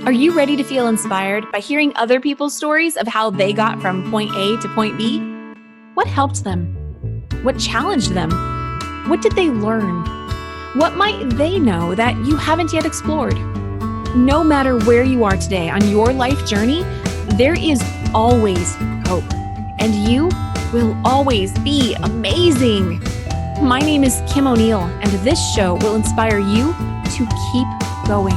Are you ready to feel inspired by hearing other people's stories of how they got from point A to point B? What helped them? What challenged them? What did they learn? What might they know that you haven't yet explored? No matter where you are today on your life journey, there is always hope, and you will always be amazing. My name is Kim O'Neill, and this show will inspire you to keep going.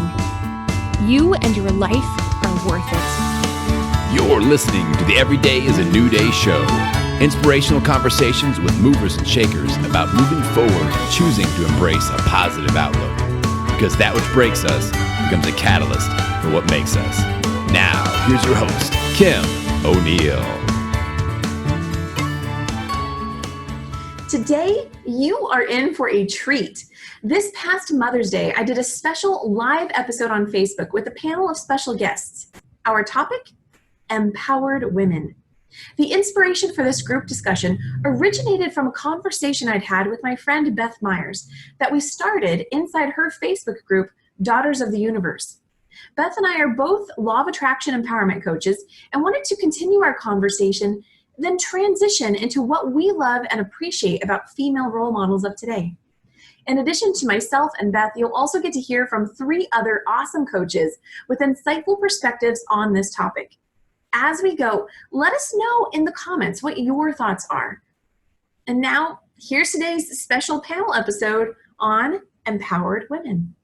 You and your life are worth it. You're listening to the Every Day is a New Day show. Inspirational conversations with movers and shakers about moving forward and choosing to embrace a positive outlook. Because that which breaks us becomes a catalyst for what makes us. Now, here's your host, Kim O'Neill. Today, you are in for a treat. This past Mother's Day, I did a special live episode on Facebook with a panel of special guests. Our topic? Empowered women. The inspiration for this group discussion originated from a conversation I'd had with my friend Beth Myers that we started inside her Facebook group, Daughters of the Universe. Beth and I are both law of attraction empowerment coaches and wanted to continue our conversation, then transition into what we love and appreciate about female role models of today. In addition to myself and Beth, you'll also get to hear from 3 other awesome coaches with insightful perspectives on this topic. As we go, let us know in the comments what your thoughts are. And now, here's today's special panel episode on empowered women.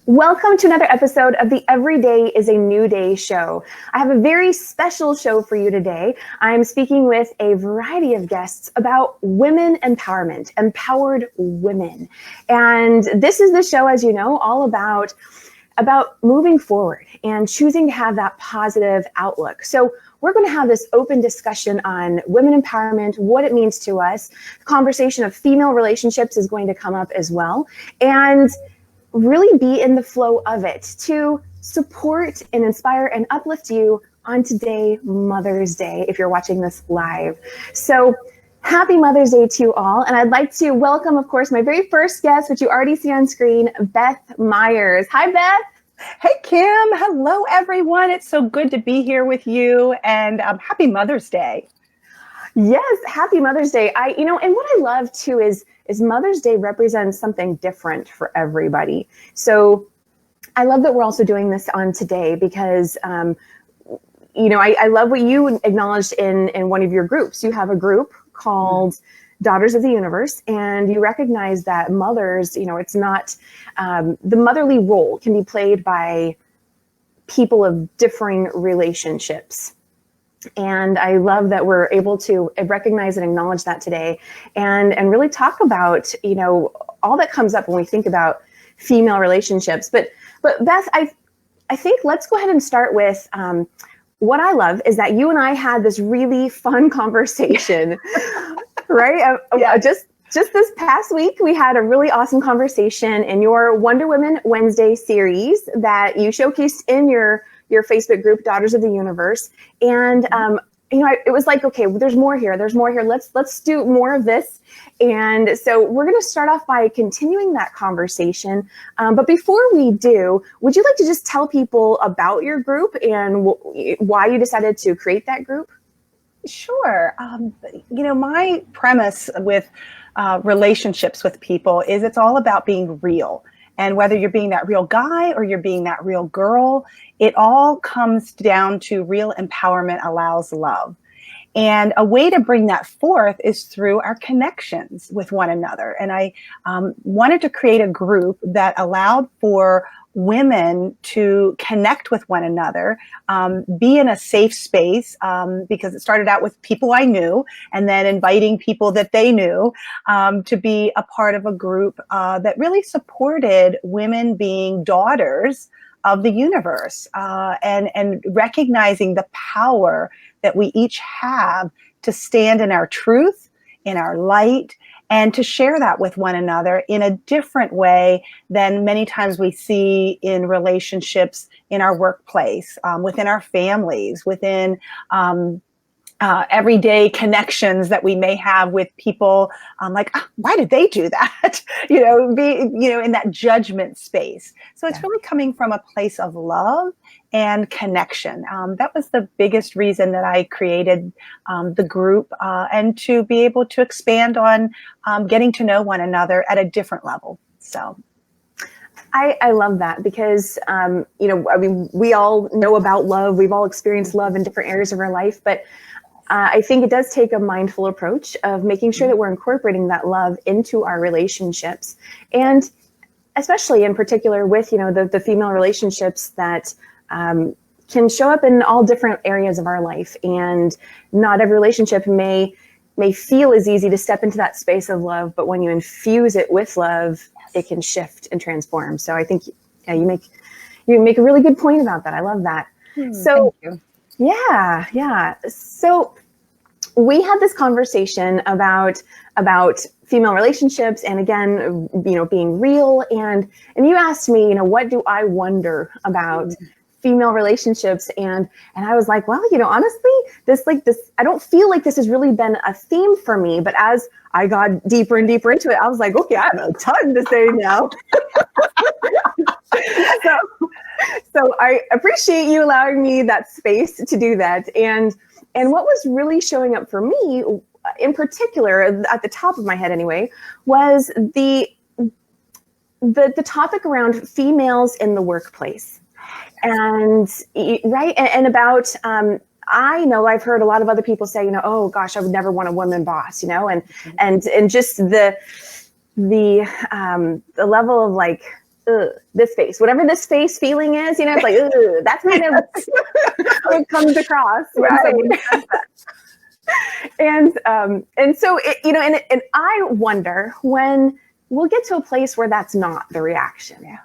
Welcome to another episode of the Every Day is a New Day show. I have a very special show for you today. I'm speaking with a variety of guests about women empowerment, empowered women. And this is the show, as you know, all about moving forward and choosing to have that positive outlook. So we're going to have this open discussion on women empowerment, what it means to us. The conversation of female relationships is going to come up as well. And really be in the flow of it to support and inspire and uplift you on today, Mother's Day, if you're watching this live. So happy Mother's Day to you all. And I'd like to welcome, of course, my very first guest, which you already see on screen, Beth Myers. Hi, Beth. Hey, Kim. Hello, everyone. It's so good to be here with you. And happy Mother's Day. Yes, happy Mother's Day. And what I love too is Mother's Day represents something different for everybody. So I love that we're also doing this on today because, I love what you acknowledged in one of your groups. You have a group called Daughters of the Universe, and you recognize that mothers, it's not, the motherly role can be played by people of differing relationships. And I love that we're able to recognize and acknowledge that today and really talk about, all that comes up when we think about female relationships. But Beth, I think let's go ahead and start with what I love is that you and I had this really fun conversation, right? Yeah. Just this past week, we had a really awesome conversation in your Wonder Woman Wednesday series that you showcased in your Facebook group, Daughters of the Universe. And, it was like, okay, there's more here. Let's do more of this. And so we're going to start off by continuing that conversation. But before we do, would you like to just tell people about your group and why you decided to create that group? Sure. My premise with relationships with people is it's all about being real. And whether you're being that real guy or you're being that real girl, it all comes down to real empowerment allows love. And a way to bring that forth is through our connections with one another. And I wanted to create a group that allowed for women to connect with one another, be in a safe space, because it started out with people I knew and then inviting people that they knew to be a part of a group that really supported women being daughters of the universe and recognizing the power that we each have to stand in our truth, in our light, and to share that with one another in a different way than many times we see in relationships in our workplace, within our families, within everyday connections that we may have with people, like, "Ah, why did they do that?" In that judgment space. So it's really coming from a place of love and connection. That was the biggest reason that I created the group, and to be able to expand on getting to know one another at a different level. So. I love that because, we all know about love. We've all experienced love in different areas of our life, but I think it does take a mindful approach of making sure that we're incorporating that love into our relationships. And especially in particular with, the female relationships that can show up in all different areas of our life. And not every relationship may feel as easy to step into that space of love, but when you infuse it with love, it can shift and transform. So I think you make a really good point about that. I love that. So Thank you. Yeah. So we had this conversation about female relationships, and again, being real. And you asked me, what do I wonder about female relationships? And I was like, well, honestly, this, I don't feel like this has really been a theme for me. But as I got deeper and deeper into it, I was like, okay, I have a ton to say now. So I appreciate you allowing me that space to do that. And what was really showing up for me in particular, at the top of my head anyway, was the topic around females in the workplace. And right. And about, I know I've heard a lot of other people say, oh gosh, I would never want a woman boss, and just the level of like, this face, whatever this face feeling is, it's like, that's kind of how it comes across. Right. And so, and I wonder when we'll get to a place where that's not the reaction. Yeah.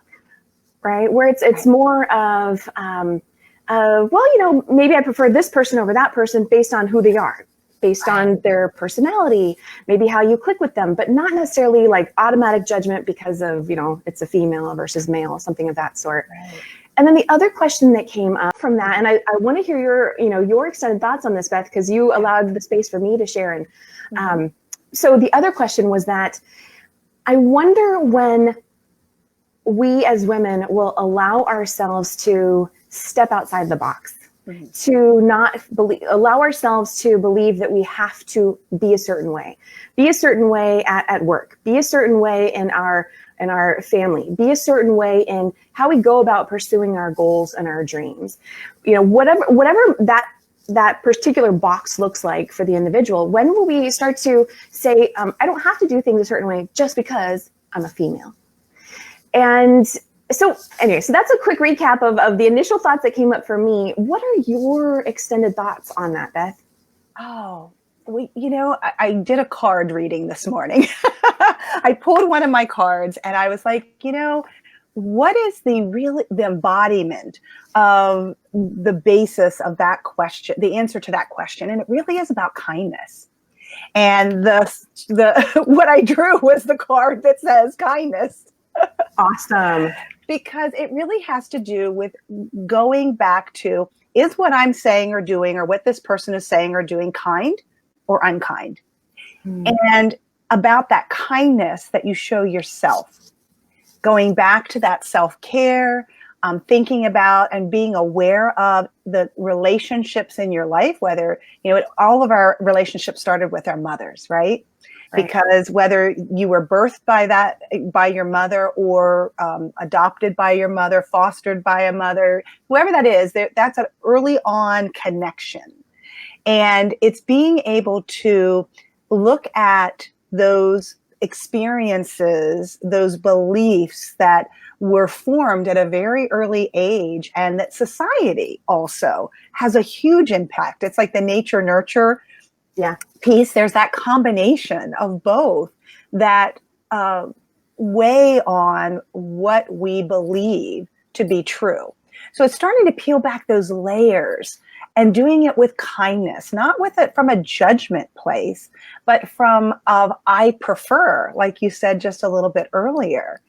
Right. Where it's more of, well, maybe I prefer this person over that person based on who they are, based on their personality, maybe how you click with them, but not necessarily like automatic judgment because of, it's a female versus male, something of that sort. Right. And then the other question that came up from that, and I want to hear your extended thoughts on this, Beth, because you allowed the space for me to share. And so the other question was that I wonder when we as women will allow ourselves to step outside the box, to not allow ourselves to believe that we have to be a certain way at work, be a certain way in our family, be a certain way in how we go about pursuing our goals and our dreams. Whatever that particular box looks like for the individual. When will we start to say, I don't have to do things a certain way just because I'm a female? And so anyway, so that's a quick recap of the initial thoughts that came up for me. What are your extended thoughts on that, Beth? Oh, I did a card reading this morning. I pulled one of my cards and I was like, what is the embodiment of the basis of that question, the answer to that question? And it really is about kindness. And the what I drew was the card that says kindness. Awesome. Because it really has to do with going back to, is what I'm saying or doing, or what this person is saying or doing, kind or unkind? And about that kindness that you show yourself, going back to that self-care, thinking about and being aware of the relationships in your life, whether, all of our relationships started with our mothers, right? Because whether you were birthed by your mother, or adopted by your mother, fostered by a mother, whoever that is, that's an early on connection. And it's being able to look at those experiences, those beliefs that were formed at a very early age, and that society also has a huge impact. It's like the nature nurture piece. There's that combination of both that weigh on what we believe to be true. So it's starting to peel back those layers and doing it with kindness, not with it from a judgment place, but from I prefer, like you said just a little bit earlier.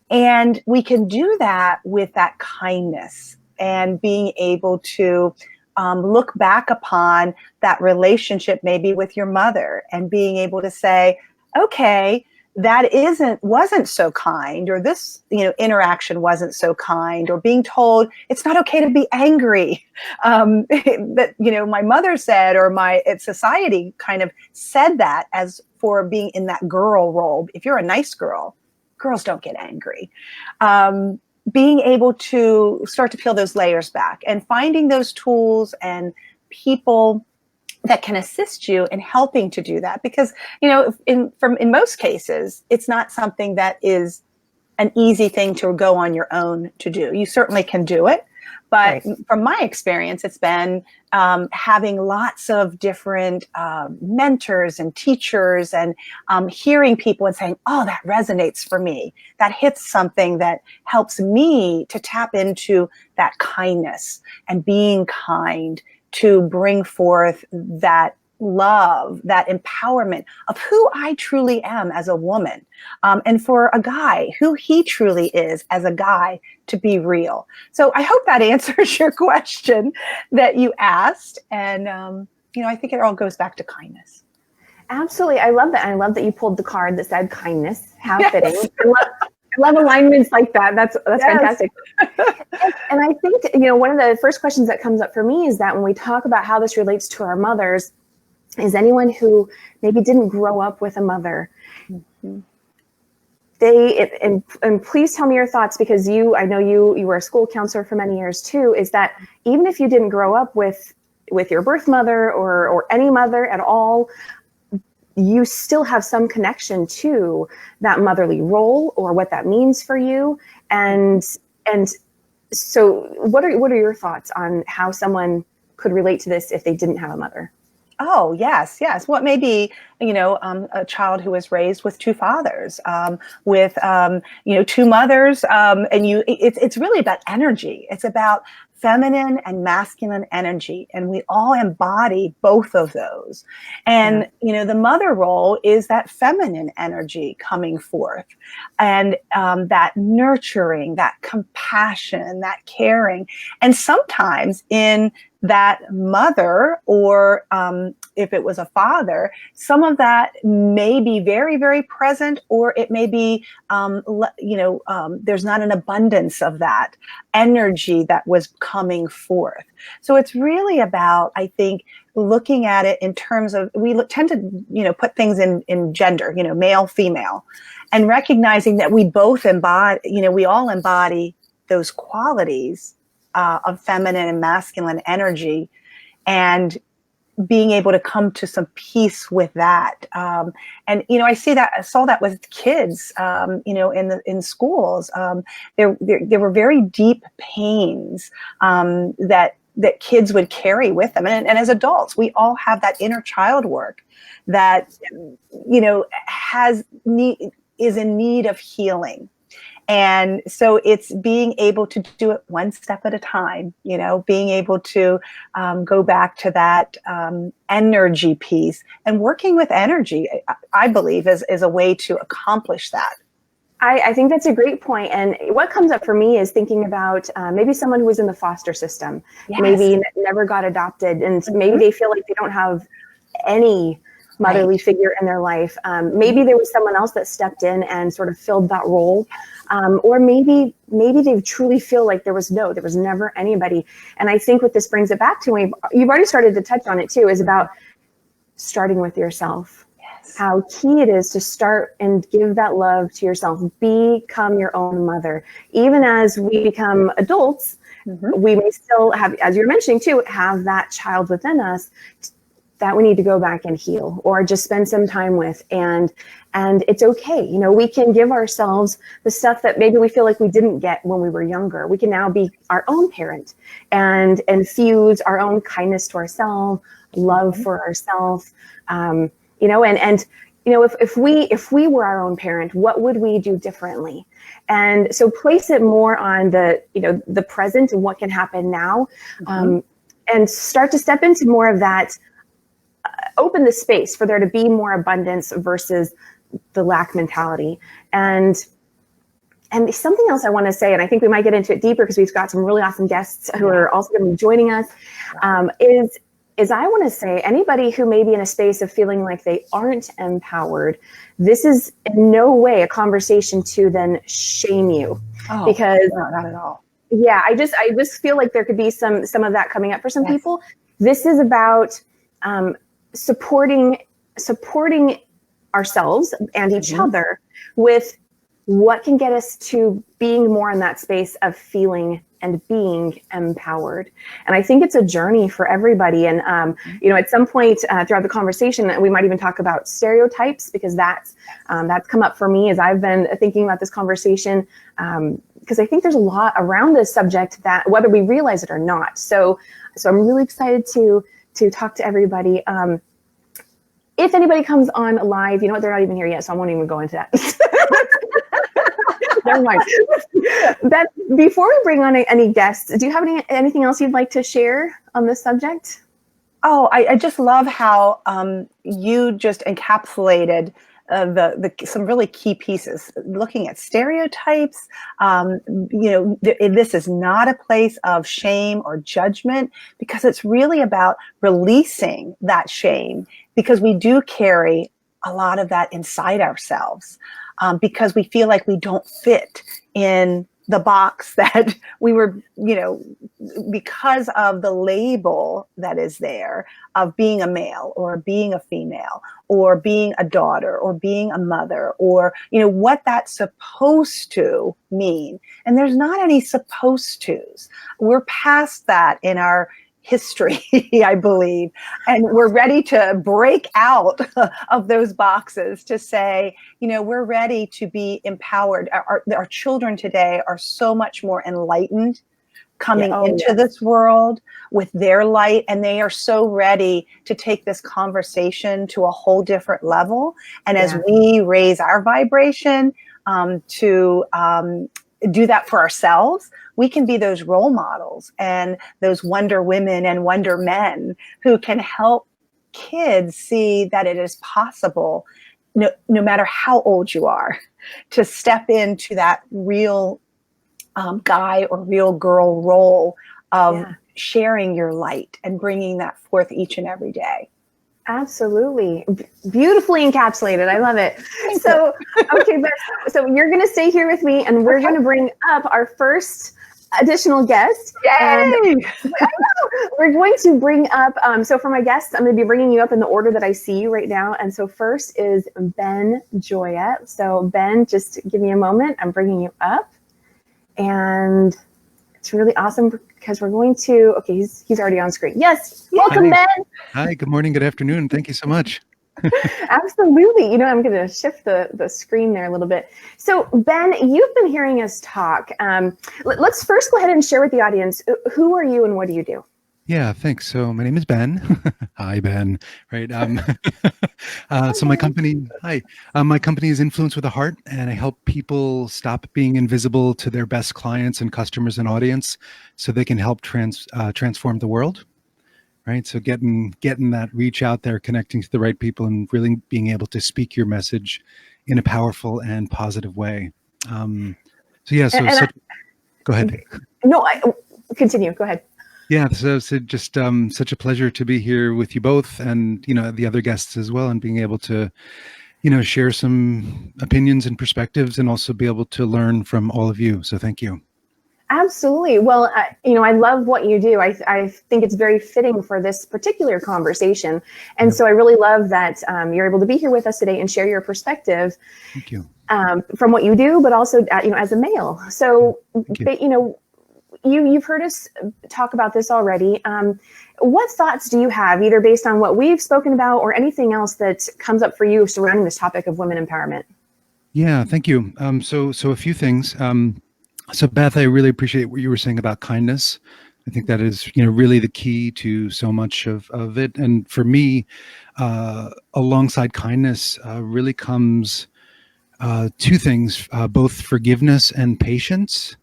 And we can do that with that kindness and being able to look back upon that relationship maybe with your mother and being able to say, okay, that wasn't so kind, or this, interaction wasn't so kind, or being told it's not okay to be angry, that, my mother said, or society kind of said that as for being in that girl role. If you're a nice girl, girls don't get angry. Being able to start to peel those layers back and finding those tools and people that can assist you in helping to do that, because in most cases it's not something that is an easy thing to go on your own to do. You certainly can do it, but right. From my experience, it's been having lots of different mentors and teachers, and hearing people and saying, oh, that resonates for me, that hits something that helps me to tap into that kindness and being kind, to bring forth that love, that empowerment of who I truly am as a woman, and for a guy, who he truly is as a guy, to be real. So I hope that answers your question that you asked. And, I think it all goes back to kindness. Absolutely. I love that. I love that you pulled the card that said kindness. How fitting. I love alignments like that. That's yes. Fantastic. And I think, one of the first questions that comes up for me is that when we talk about how this relates to our mothers, is anyone who maybe didn't grow up with a mother, mm-hmm. And please tell me your thoughts, because I know you were a school counselor for many years too, is that even if you didn't grow up with your birth mother or any mother at all, you still have some connection to that motherly role or what that means for you. And so what are your thoughts on how someone could relate to this if they didn't have a mother? Oh, yes. Well, it may be, a child who was raised with two fathers, with, two mothers, and it's really about energy. It's about feminine and masculine energy, and we all embody both of those. And, the mother role is that feminine energy coming forth, and that nurturing, that compassion, that caring. And sometimes in that mother, or if it was a father, some of that may be very, very present, or it may be, there's not an abundance of that energy that was coming forth. So it's really about, I think, looking at it in terms of, we tend to, put things in gender, male, female, and recognizing that we both embody, we all embody those qualities of feminine and masculine energy, and being able to come to some peace with that. And, I saw that with kids, in schools. There were very deep pains that kids would carry with them. And as adults, we all have that inner child work that, is in need of healing. And so it's being able to do it one step at a time, being able to go back to that energy piece, and working with energy, I believe, is a way to accomplish that. I think that's a great point. And what comes up for me is thinking about maybe someone who was in the foster system, yes. Maybe never got adopted, and mm-hmm. maybe they feel like they don't have any motherly right. figure in their life. Maybe there was someone else that stepped in and sort of filled that role. Or maybe they truly feel like there was never anybody. And I think what this brings it back to, you've already started to touch on it too, is about starting with yourself. Yes. How key it is to start and give that love to yourself. Become your own mother. Even as we become adults, mm-hmm. we may still have, as you're mentioning too, have that child within us that we need to go back and heal, or just spend some time with. And it's okay. We can give ourselves the stuff that maybe we feel like we didn't get when we were younger. We can now be our own parent and infuse our own kindness to ourselves, love for ourselves. If we were our own parent, what would we do differently? And so place it more on the present and what can happen now, mm-hmm. And start to step into more of that. Open the space for there to be more abundance versus the lack mentality. And And something else I want to say, and I think we might get into it deeper because we've got some really awesome guests who are also going to be joining us, is I want to say anybody who may be in a space of feeling like they aren't empowered, this is in no way a conversation to then shame you. Because no, not at all. Yeah, I just feel like there could be some of that coming up for some people. This is about supporting ourselves and each other with what can get us to being more in that space of feeling and being empowered. And I think it's a journey for everybody. And, at some point throughout the conversation, we might even talk about stereotypes, because that's come up for me as I've been thinking about this conversation, because I think there's a lot around this subject that whether we realize it or not. So I'm really excited to talk to everybody. If anybody comes on live, you know what, they're not even here yet, so I won't even go into that. Never mind. Beth, before we bring on any guests, do you have anything else you'd like to share on this subject? Oh, I just love how you just encapsulated some really key pieces, looking at stereotypes. This is not a place of shame or judgment, because it's really about releasing that shame, because we do carry a lot of that inside ourselves, because we feel like we don't fit in the box that we were, because of the label that is there of being a male or being a female or being a daughter or being a mother, or, what that's supposed to mean. And there's not any supposed tos. We're past that in our history, I believe. And we're ready to break out of those boxes to say, we're ready to be empowered. Our children today are so much more enlightened coming into this world with their light, and they are so ready to take this conversation to a whole different level. And as we raise our vibration to do that for ourselves, we can be those role models and those wonder women and wonder men who can help kids see that it is possible, no matter how old you are, to step into that real guy or real girl role of sharing your light and bringing that forth each and every day. Absolutely. Beautifully encapsulated. I love it. So, okay, Beth, so you're going to stay here with me, and we're going to bring up our first additional guest. Yay! And we're going to bring up, so for my guests, I'm going to be bringing you up in the order that I see you right now. And so first is Ben Gioia. So Ben, just give me a moment. I'm bringing you up. And it's really awesome because we're going to, okay, he's already on screen. Yes, welcome, Ben. Hi, good morning, good afternoon. Thank you so much. Absolutely. I'm going to shift the screen there a little bit. So Ben, you've been hearing us talk. Let's first go ahead and share with the audience, who are you and what do you do? Yeah, thanks. So my name is Ben. Hi, Ben. Right. So my company is Influence with a Heart, and I help people stop being invisible to their best clients and customers and audience, so they can help transform the world. Right. So getting that reach out there, connecting to the right people, and really being able to speak your message in a powerful and positive way. Go ahead. No, continue. Go ahead. Yeah, so just such a pleasure to be here with you both, and the other guests as well, and being able to share some opinions and perspectives, and also be able to learn from all of you. So thank you. Absolutely. Well, I love what you do. I think it's very fitting for this particular conversation, and so I really love that you're able to be here with us today and share your perspective. Thank you. From what you do, but also as a male. So You've heard us talk about this already. What thoughts do you have, either based on what we've spoken about or anything else that comes up for you surrounding this topic of women empowerment? Yeah, thank you. So a few things. So Beth, I really appreciate what you were saying about kindness. I think that is, really the key to so much of it. And for me, alongside kindness really comes two things, both forgiveness and patience.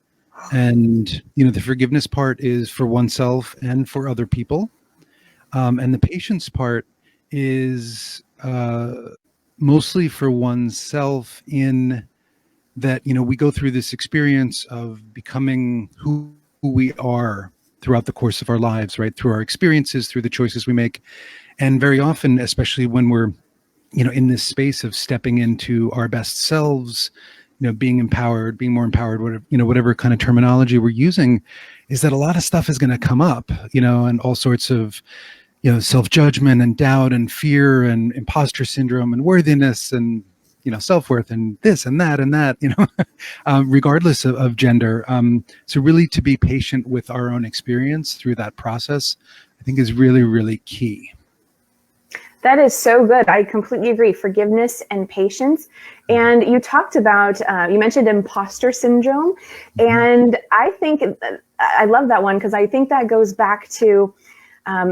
And, the forgiveness part is for oneself and for other people. And the patience part is mostly for oneself in that, we go through this experience of becoming who we are throughout the course of our lives, right? Through our experiences, through the choices we make. And very often, especially when we're, in this space of stepping into our best selves, being empowered, being more empowered, whatever kind of terminology we're using, is that a lot of stuff is going to come up, and all sorts of, self-judgment and doubt and fear and imposter syndrome and worthiness and, self-worth and this and that, regardless of gender. So really to be patient with our own experience through that process, I think is really, really key. That is so good. I completely agree. Forgiveness and patience. And you talked about, you mentioned imposter syndrome. And I think, I love that one because I think that goes back to,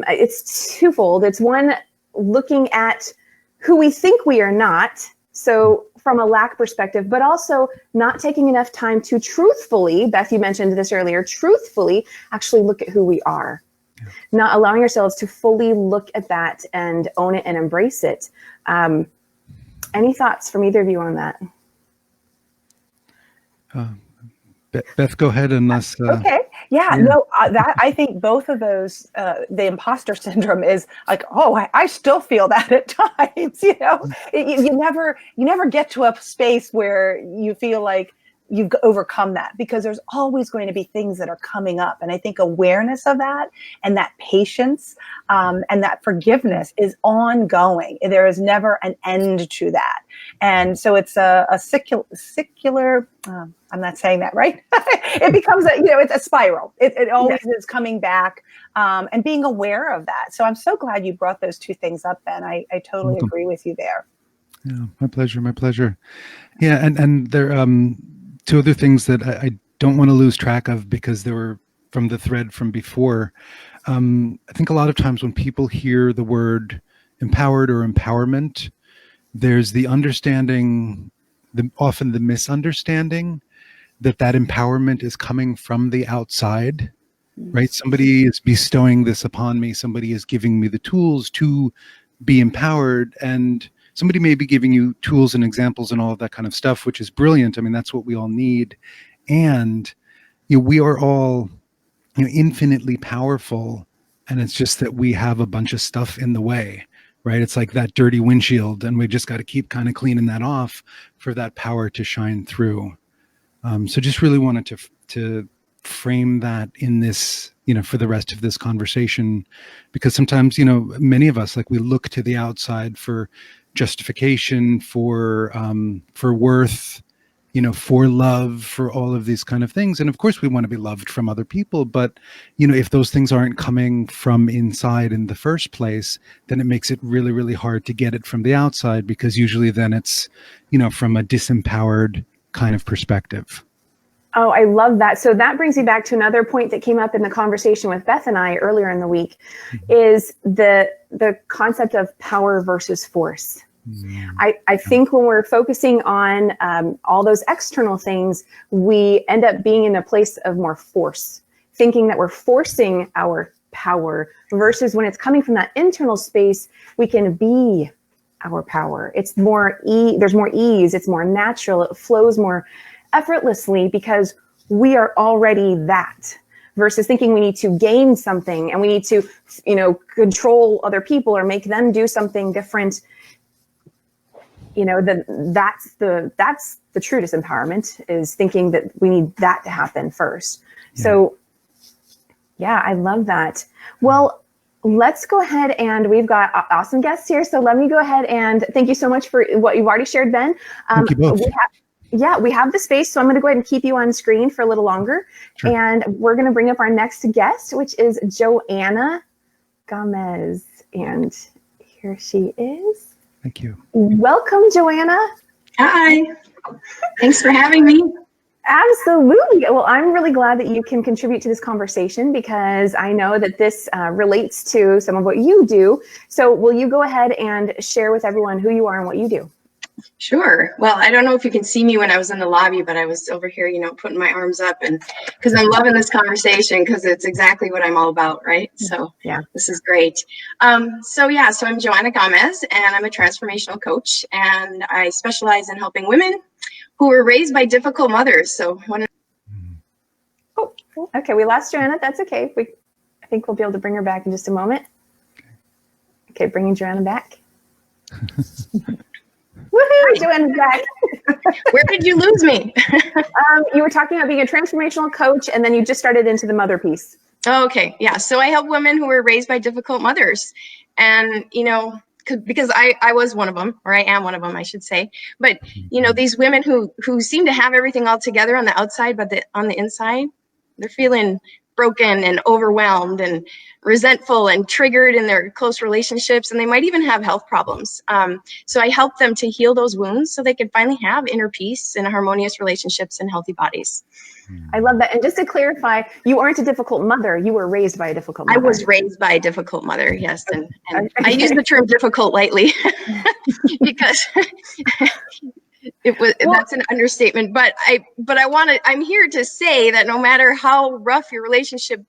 it's twofold. It's one, looking at who we think we are not. So from a lack perspective, but also not taking enough time to truthfully, Beth, you mentioned this earlier, truthfully actually look at who we are. Not allowing ourselves to fully look at that and own it and embrace it. Any thoughts from either of you on that? Beth, go ahead unless. Okay. Yeah. No, that I think both of those, the imposter syndrome is like, oh, I still feel that at times. You never get to a space where you feel like you've overcome that, because there's always going to be things that are coming up. And I think awareness of that and that patience and that forgiveness is ongoing. There is never an end to that. And so it's a secular, I'm not saying that right. It becomes it's a spiral. It always is coming back and being aware of that. So I'm so glad you brought those two things up, Ben. I totally agree with you there. Yeah, my pleasure. Yeah. And there, two other things that I don't want to lose track of because they were from the thread from before. I think a lot of times when people hear the word empowered or empowerment, there's the understanding, often the misunderstanding that empowerment is coming from the outside, right? Somebody is bestowing this upon me. Somebody is giving me the tools to be empowered, and somebody may be giving you tools and examples and all of that kind of stuff, which is brilliant. I mean, that's what we all need. And we are all infinitely powerful. And it's just that we have a bunch of stuff in the way, right? It's like that dirty windshield, and we just got to keep kind of cleaning that off for that power to shine through. So just really wanted to frame that in this, for the rest of this conversation, because sometimes, many of us, like, we look to the outside for justification, for worth, for love, for all of these kind of things. And of course we want to be loved from other people, but if those things aren't coming from inside in the first place, then it makes it really, really hard to get it from the outside, because usually then it's, from a disempowered kind of perspective. Oh, I love that. So that brings me back to another point that came up in the conversation with Beth and I earlier in the week, is the concept of power versus force. I think when we're focusing on all those external things, we end up being in a place of more force, thinking that we're forcing our power, versus when it's coming from that internal space, we can be our power. It's more there's more ease, it's more natural, it flows more effortlessly because we are already that, versus thinking we need to gain something and we need to, control other people or make them do something different. That's the true disempowerment, is thinking that we need that to happen first. Yeah. So yeah, I love that. Well, let's go ahead, and we've got awesome guests here. So let me go ahead and thank you so much for what you've already shared, Ben. Thank you both. We have the space, so I'm going to go ahead and keep you on screen for a little longer. Sure. And we're going to bring up our next guest, which is Joanna Gamez. And here she is. Thank you. Welcome, Joanna. Hi. Thanks for having me. Absolutely. Well, I'm really glad that you can contribute to this conversation, because I know that this relates to some of what you do. So will you go ahead and share with everyone who you are and what you do? Sure. Well, I don't know if you can see me when I was in the lobby, but I was over here, putting my arms up, and because I'm loving this conversation, because it's exactly what I'm all about, right? So yeah, this is great. So I'm Joanna Gamez, and I'm a transformational coach, and I specialize in helping women who were raised by difficult mothers. So Oh, okay. We lost Joanna. That's okay. I think we'll be able to bring her back in just a moment. Okay, bringing Joanna back. Woohoo! Joanna's back. Where did you lose me? You were talking about being a transformational coach, and then you just started into the mother piece. Oh, okay. Yeah. So I help women who were raised by difficult mothers. And, because I was one of them, or I am one of them, I should say. But, these women who seem to have everything all together on the outside, but on the inside, they're feeling broken and overwhelmed and resentful and triggered in their close relationships. And they might even have health problems. So I help them to heal those wounds so they can finally have inner peace and harmonious relationships and healthy bodies. I love that. And just to clarify, you aren't a difficult mother. You were raised by a difficult mother. I was raised by a difficult mother, yes. And I use the term difficult lightly because that's an understatement. But I'm here to say that no matter how rough your relationship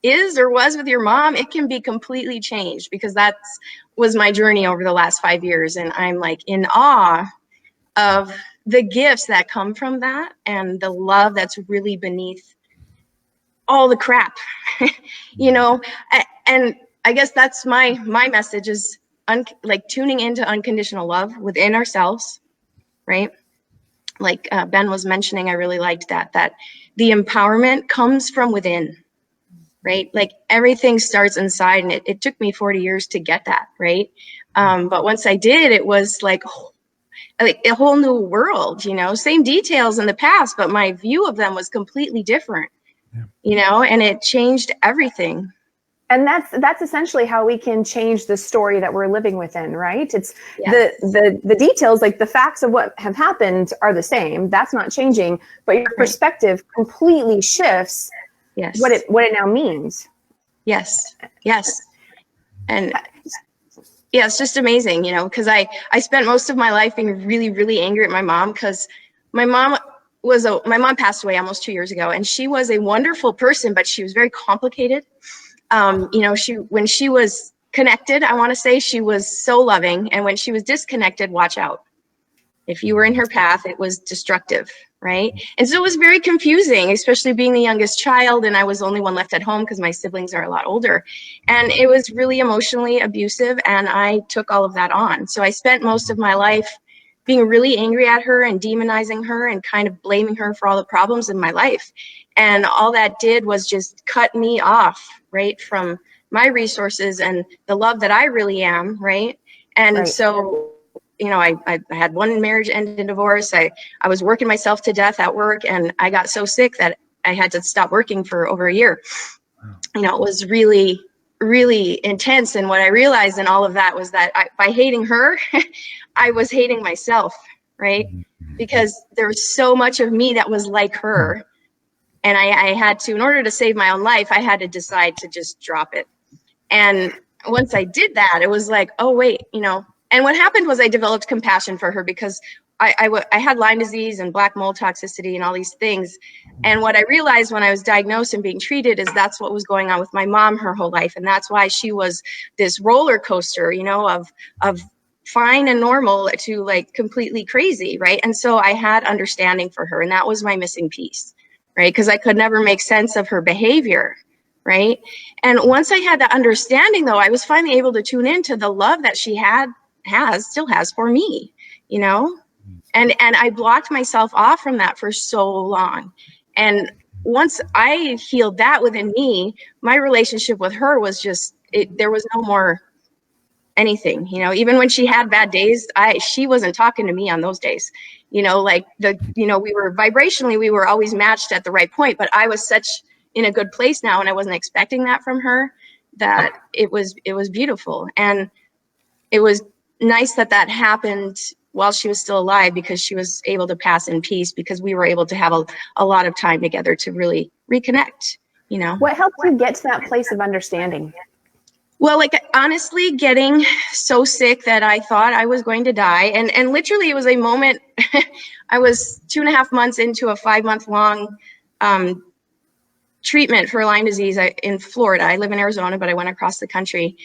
is or was with your mom, it can be completely changed, because that was my journey over the last 5 years. And I'm like in awe of the gifts that come from that and the love that's really beneath all the crap, and I guess that's my message is tuning into unconditional love within ourselves, right? Like Ben was mentioning, I really liked that the empowerment comes from within, right? Like everything starts inside, and it took me 40 years to get that, right? But once I did, it was like a whole new world, same details in the past, but my view of them was completely different, and it changed everything. And that's essentially how we can change the story that we're living within, right? It's the details, like the facts of what have happened are the same. That's not changing, but your perspective completely shifts what it now means. Yes. And yeah, it's just amazing, because I spent most of my life being really, really angry at my mom, because my mom passed away almost 2 years ago, and she was a wonderful person, but she was very complicated. When she was connected, I want to say she was so loving, and when she was disconnected, watch out. If you were in her path, it was destructive, right? And so it was very confusing, especially being the youngest child, and I was the only one left at home because my siblings are a lot older. And it was really emotionally abusive, and I took all of that on. So I spent most of my life being really angry at her and demonizing her and kind of blaming her for all the problems in my life. And all that did was just cut me off, right, from my resources and the love that I really am, right? And so I had one marriage end in divorce. I was working myself to death at work, and I got so sick that I had to stop working for over a year. Wow. It was really, really intense. And what I realized in all of that was that by hating her, I was hating myself, right? Because there was so much of me that was like her. And I had to, in order to save my own life, I had to decide to just drop it. And once I did that, it was like, oh, wait, And what happened was I developed compassion for her, because I had Lyme disease and black mold toxicity and all these things. And what I realized when I was diagnosed and being treated is that's what was going on with my mom her whole life. And that's why she was this roller coaster, of fine and normal to like completely crazy, right? And so I had understanding for her, and that was my missing piece, right? Because I could never make sense of her behavior, right? And once I had that understanding, though, I was finally able to tune into the love that she still has for me, and I blocked myself off from that for so long. And once I healed that within me, my relationship with her was just, there was no more anything, even when she had bad days, she wasn't talking to me on those days, we were vibrationally, we were always matched at the right point, but I was such in a good place now, and I wasn't expecting that from her, that it was beautiful. And it was nice that happened while she was still alive, because she was able to pass in peace, because we were able to have a lot of time together to really reconnect, What helped you get to that place of understanding? Well, honestly, getting so sick that I thought I was going to die. And literally it was a moment, I was 2.5 months into a 5-month-long treatment for Lyme disease in Florida. I live in Arizona, but I went across the country.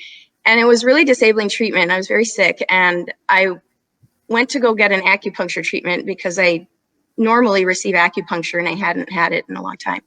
And it was really disabling treatment. I was very sick, and I went to go get an acupuncture treatment because I normally receive acupuncture, and I hadn't had it in a long time.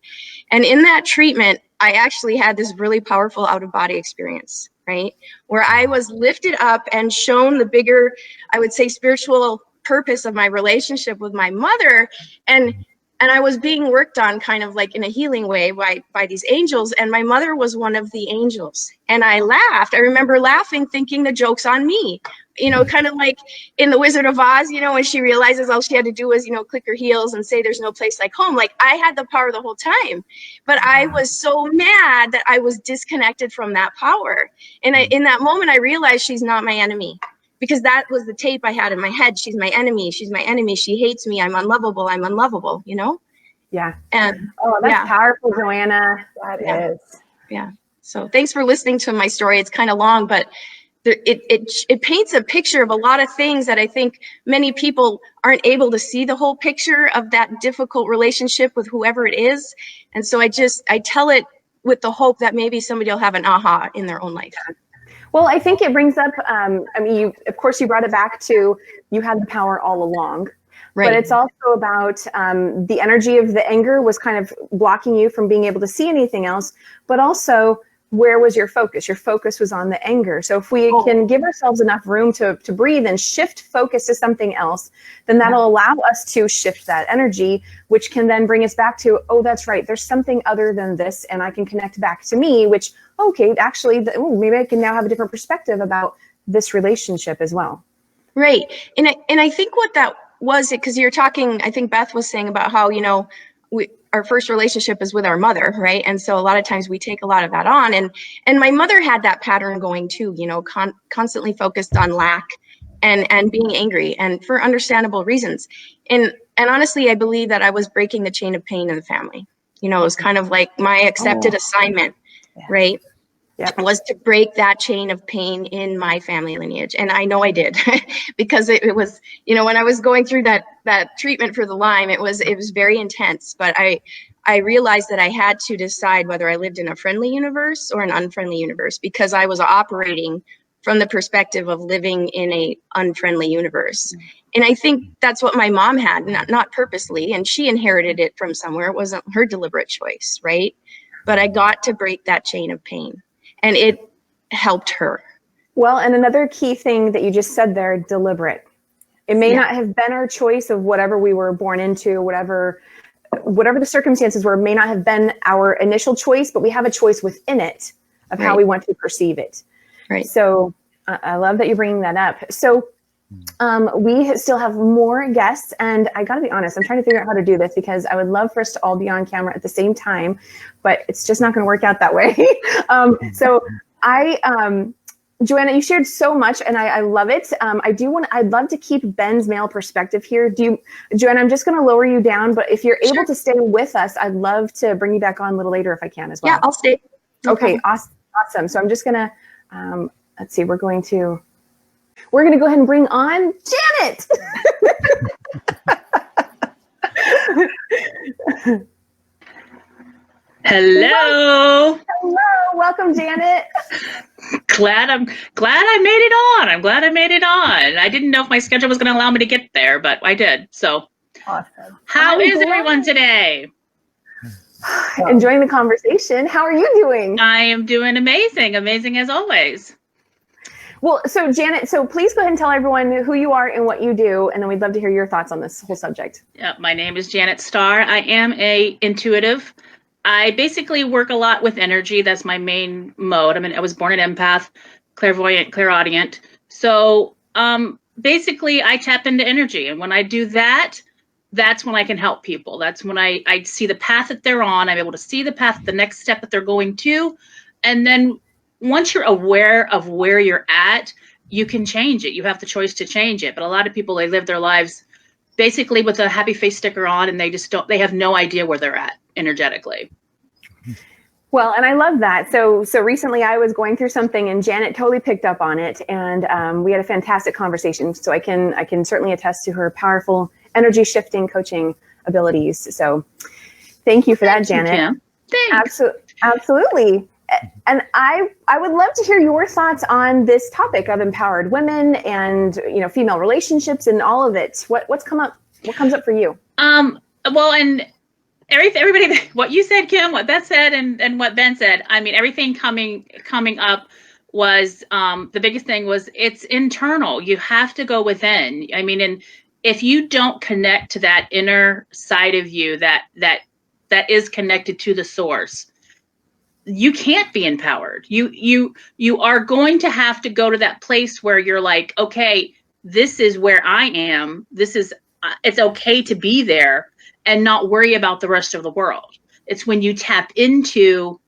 And in that treatment, I actually had this really powerful out-of-body experience, right? Where I was lifted up and shown the bigger, I would say, spiritual purpose of my relationship with my mother. And I was being worked on kind of like in a healing way by these angels. And my mother was one of the angels. And I laughed. I remember laughing, thinking the joke's on me, kind of like in The Wizard of Oz, when she realizes all she had to do was, click her heels and say there's no place like home. Like, I had the power the whole time, but I was so mad that I was disconnected from that power. And in that moment, I realized she's not my enemy. Because that was the tape I had in my head. She's my enemy. She's my enemy. She hates me. I'm unlovable. I'm unlovable, Yeah. And that's powerful, Joanna. That is. Yeah. So thanks for listening to my story. It's kind of long, but it paints a picture of a lot of things that I think many people aren't able to see the whole picture of that difficult relationship with whoever it is. And so I tell it with the hope that maybe somebody will have an aha in their own life. Well, I think it brings up, of course, you brought it back to you had the power all along, right. But it's also about the energy of the anger was kind of blocking you from being able to see anything else, but also where was your focus? Your focus was on the anger. So if we can give ourselves enough room to breathe and shift focus to something else, then that'll allow us to shift that energy, which can then bring us back to, oh, that's right, there's something other than this, and I can connect back to me, which, okay, actually, maybe I can now have a different perspective about this relationship as well. Right. And I think what that was, because you're talking, I think Beth was saying about how, our first relationship is with our mother, right? And so a lot of times we take a lot of that on. And my mother had that pattern going too, constantly focused on lack and being angry, and for understandable reasons. And honestly, I believe that I was breaking the chain of pain in the family. It was kind of like my accepted assignment, right? Yep. Was to break that chain of pain in my family lineage. And I know I did because it was, when I was going through that treatment for the Lyme, it was very intense, but I realized that I had to decide whether I lived in a friendly universe or an unfriendly universe, because I was operating from the perspective of living in a unfriendly universe. And I think that's what my mom had, not purposely, and she inherited it from somewhere. It wasn't her deliberate choice, right? But I got to break that chain of pain. And it helped her. Well, and another key thing that you just said there, deliberate. It may not have been our choice of whatever we were born into, whatever the circumstances were, may not have been our initial choice, but we have a choice within it of how we want to perceive it. Right. So I love that you're bringing that up. So we still have more guests, and I got to be honest, I'm trying to figure out how to do this because I would love for us to all be on camera at the same time, but it's just not going to work out that way. So Joanna, you shared so much, and I love it. I'd love to keep Ben's male perspective here. Joanna, I'm just going to lower you down, but if you're able to stay with us, I'd love to bring you back on a little later if I can as well. Yeah, I'll stay. Okay, awesome. So I'm just going to, let's see, we're going to go ahead and bring on Janet. Hello. Hello. Welcome, Janet. Glad I made it on. I'm glad I made it on. I didn't know if my schedule was going to allow me to get there, but I did. So awesome. How is everyone today? Enjoying the conversation. How are you doing? I am doing amazing. Amazing as always. Well, so Janet, please go ahead and tell everyone who you are and what you do, and then we'd love to hear your thoughts on this whole subject. Yeah, my name is Janet Starr. I am a intuitive. I basically work a lot with energy. That's my main mode. I was born an empath, clairvoyant, clairaudient. So basically I tap into energy. And when I do that, that's when I can help people. That's when I see the path that they're on. I'm able to see the path, the next step that they're going to. And then once you're aware of where you're at, you can change it. You have the choice to change it. But a lot of people, they live their lives basically with a happy face sticker on, and they have no idea where they're at energetically. Well, and I love that. So recently I was going through something, and Janet totally picked up on it, and we had a fantastic conversation. So I can certainly attest to her powerful energy shifting coaching abilities. So thank you for that, Janet. Thanks. Absolutely. And I would love to hear your thoughts on this topic of empowered women and, female relationships and all of it. What's come up What comes up for you? Well, and everybody, what you said, Kim, what Beth said, and what Ben said. I mean, everything coming up was the biggest thing was it's internal. You have to go within. I mean, and if you don't connect to that inner side of you that is connected to the source, you can't be empowered. You are going to have to go to that place where you're like, okay, this is where I am. This is it's okay to be there and not worry about the rest of the world. It's when you tap into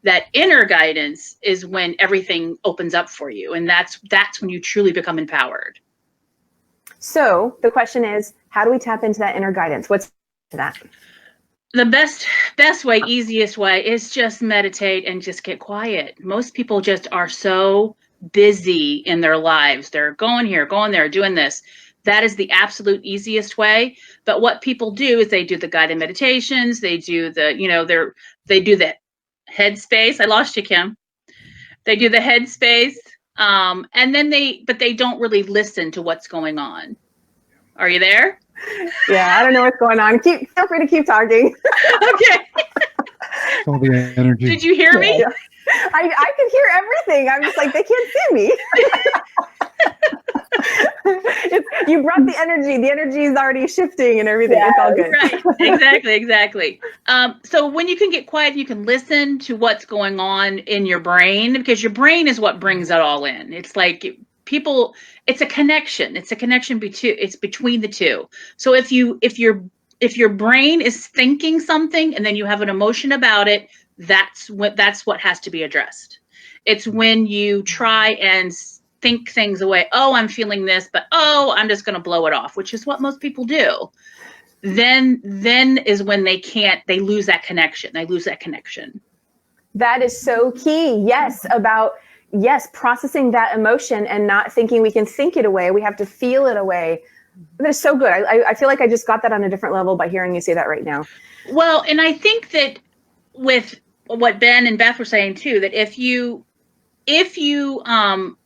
that inner guidance is when everything opens up for you. And that's when you truly become empowered. So the question is, how do we tap into that inner guidance? What's that? The best way, easiest way is just meditate and just get quiet. Most people just are so busy in their lives. They're going here, going there, doing this. That is the absolute easiest way. But what people do is they do the guided meditations. They do the, they do the headspace. I lost you, Kim. They do the headspace. And then they don't really listen to what's going on. Are you there? Yeah, I don't know what's going on. Feel free to keep talking. Okay. All the energy. Did you hear me? Yeah. I can hear everything. I'm just like, they can't see me. You brought the energy. The energy is already shifting and everything. Yeah, it's all good. Right. Exactly. So when you can get quiet, you can listen to what's going on in your brain, because your brain is what brings it all in. It's like it's a connection. It's a connection it's between the two. So if your brain is thinking something and then you have an emotion about it, that's what has to be addressed. It's when you try and think things away. Oh, I'm feeling this, but I'm just going to blow it off, which is what most people do. Then is when they lose that connection. They lose that connection. That is so key. Yes, processing that emotion and not thinking we can think it away. We have to feel it away. That is so good. I feel like I just got that on a different level by hearing you say that right now. Well, and I think that with what Ben and Beth were saying too, that if you can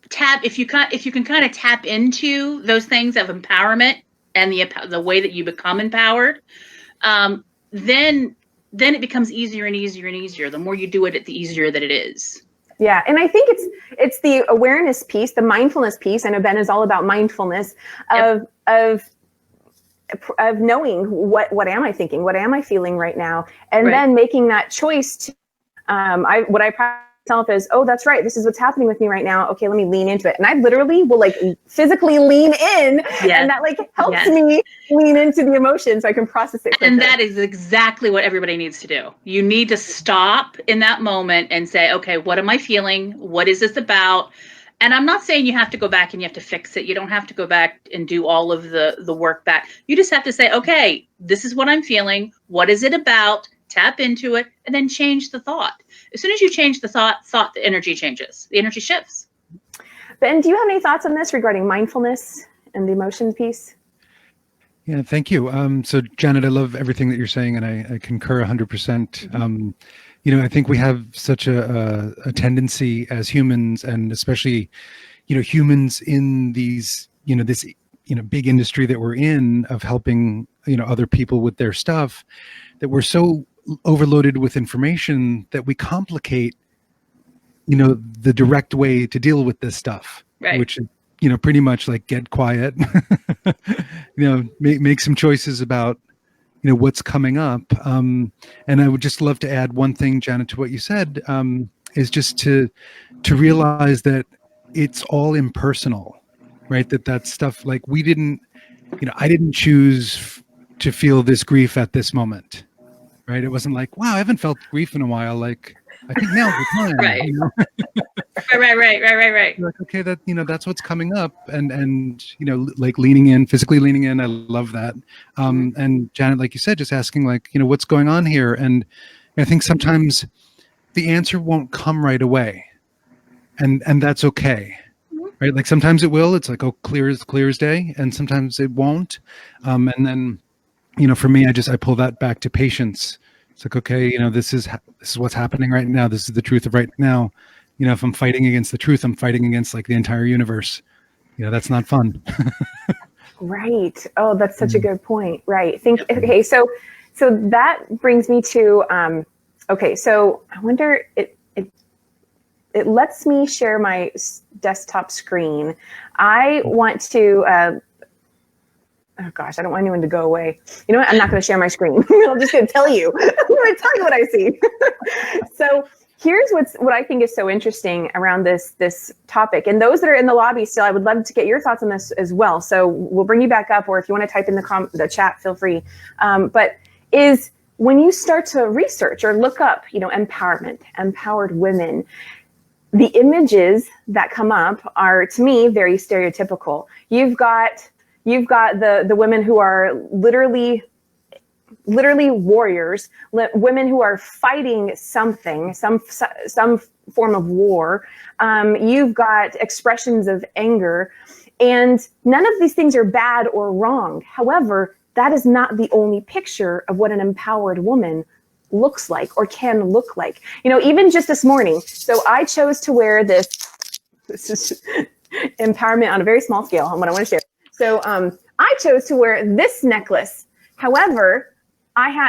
kind of tap into those things of empowerment and the way that you become empowered, then it becomes easier and easier and easier. The more you do it, the easier that it is. Yeah, and I think it's the awareness piece, the mindfulness piece. I know Ben is all about mindfulness of knowing what am I thinking, what am I feeling right now, and then making that choice to what I practice myself is, oh, that's right, this is what's happening with me right now. Okay, let me lean into it. And I literally will physically lean in, and that helps me lean into the emotion so I can process it quicker. And that is exactly what everybody needs to do. You need to stop in that moment and say, okay, what am I feeling? What is this about? And I'm not saying you have to go back and you have to fix it. You don't have to go back and do all of the work back. You just have to say, okay, this is what I'm feeling. What is it about? Tap into it and then change the thought. As soon as you change the thought, the energy changes. The energy shifts. Ben, do you have any thoughts on this regarding mindfulness and the emotion piece? Yeah, thank you. So Janet, I love everything that you're saying, and I concur 100%. I think we have such a tendency as humans, and especially, humans in these, this, big industry that we're in of helping, other people with their stuff, that we're so overloaded with information that we complicate, the direct way to deal with this stuff, which is, pretty much like get quiet, make some choices about, what's coming up. And I would just love to add one thing, Janet, to what you said, is just to realize that it's all impersonal, right? That stuff, like I didn't choose to feel this grief at this moment. Right. It wasn't like, wow, I haven't felt grief in a while. Like, I think now's the time. Right. Right. Like, okay, that, that's what's coming up. And, like leaning in, physically leaning in. I love that. And Janet, like you said, just asking like, what's going on here? And I think sometimes the answer won't come right away. And that's okay. Right. Like sometimes it will. It's like, oh, clear as day. And sometimes it won't. And then, for me, I pull that back to patience. It's like, okay, this is what's happening right now. This is the truth of right now. If I'm fighting against the truth, I'm fighting against like the entire universe. That's not fun. Right. Oh, that's such a good point. Right. Okay. So that brings me to, okay. So I wonder, it lets me share my desktop screen. I want to, oh gosh, I don't want anyone to go away. You know what? I'm not going to share my screen. I'm just going to tell you. I'm going to tell you what I see. So here's what I think is so interesting around this topic. And those that are in the lobby still, I would love to get your thoughts on this as well. So we'll bring you back up, or if you want to type in the chat, feel free. But is when you start to research or look up, empowerment, empowered women, the images that come up are, to me, very stereotypical. You've got the women who are literally warriors, women who are fighting something, some form of war. You've got expressions of anger, and none of these things are bad or wrong. However, that is not the only picture of what an empowered woman looks like or can look like. Even just this morning. So I chose to wear this is empowerment on a very small scale, and what I want to share. So I chose to wear this necklace. However,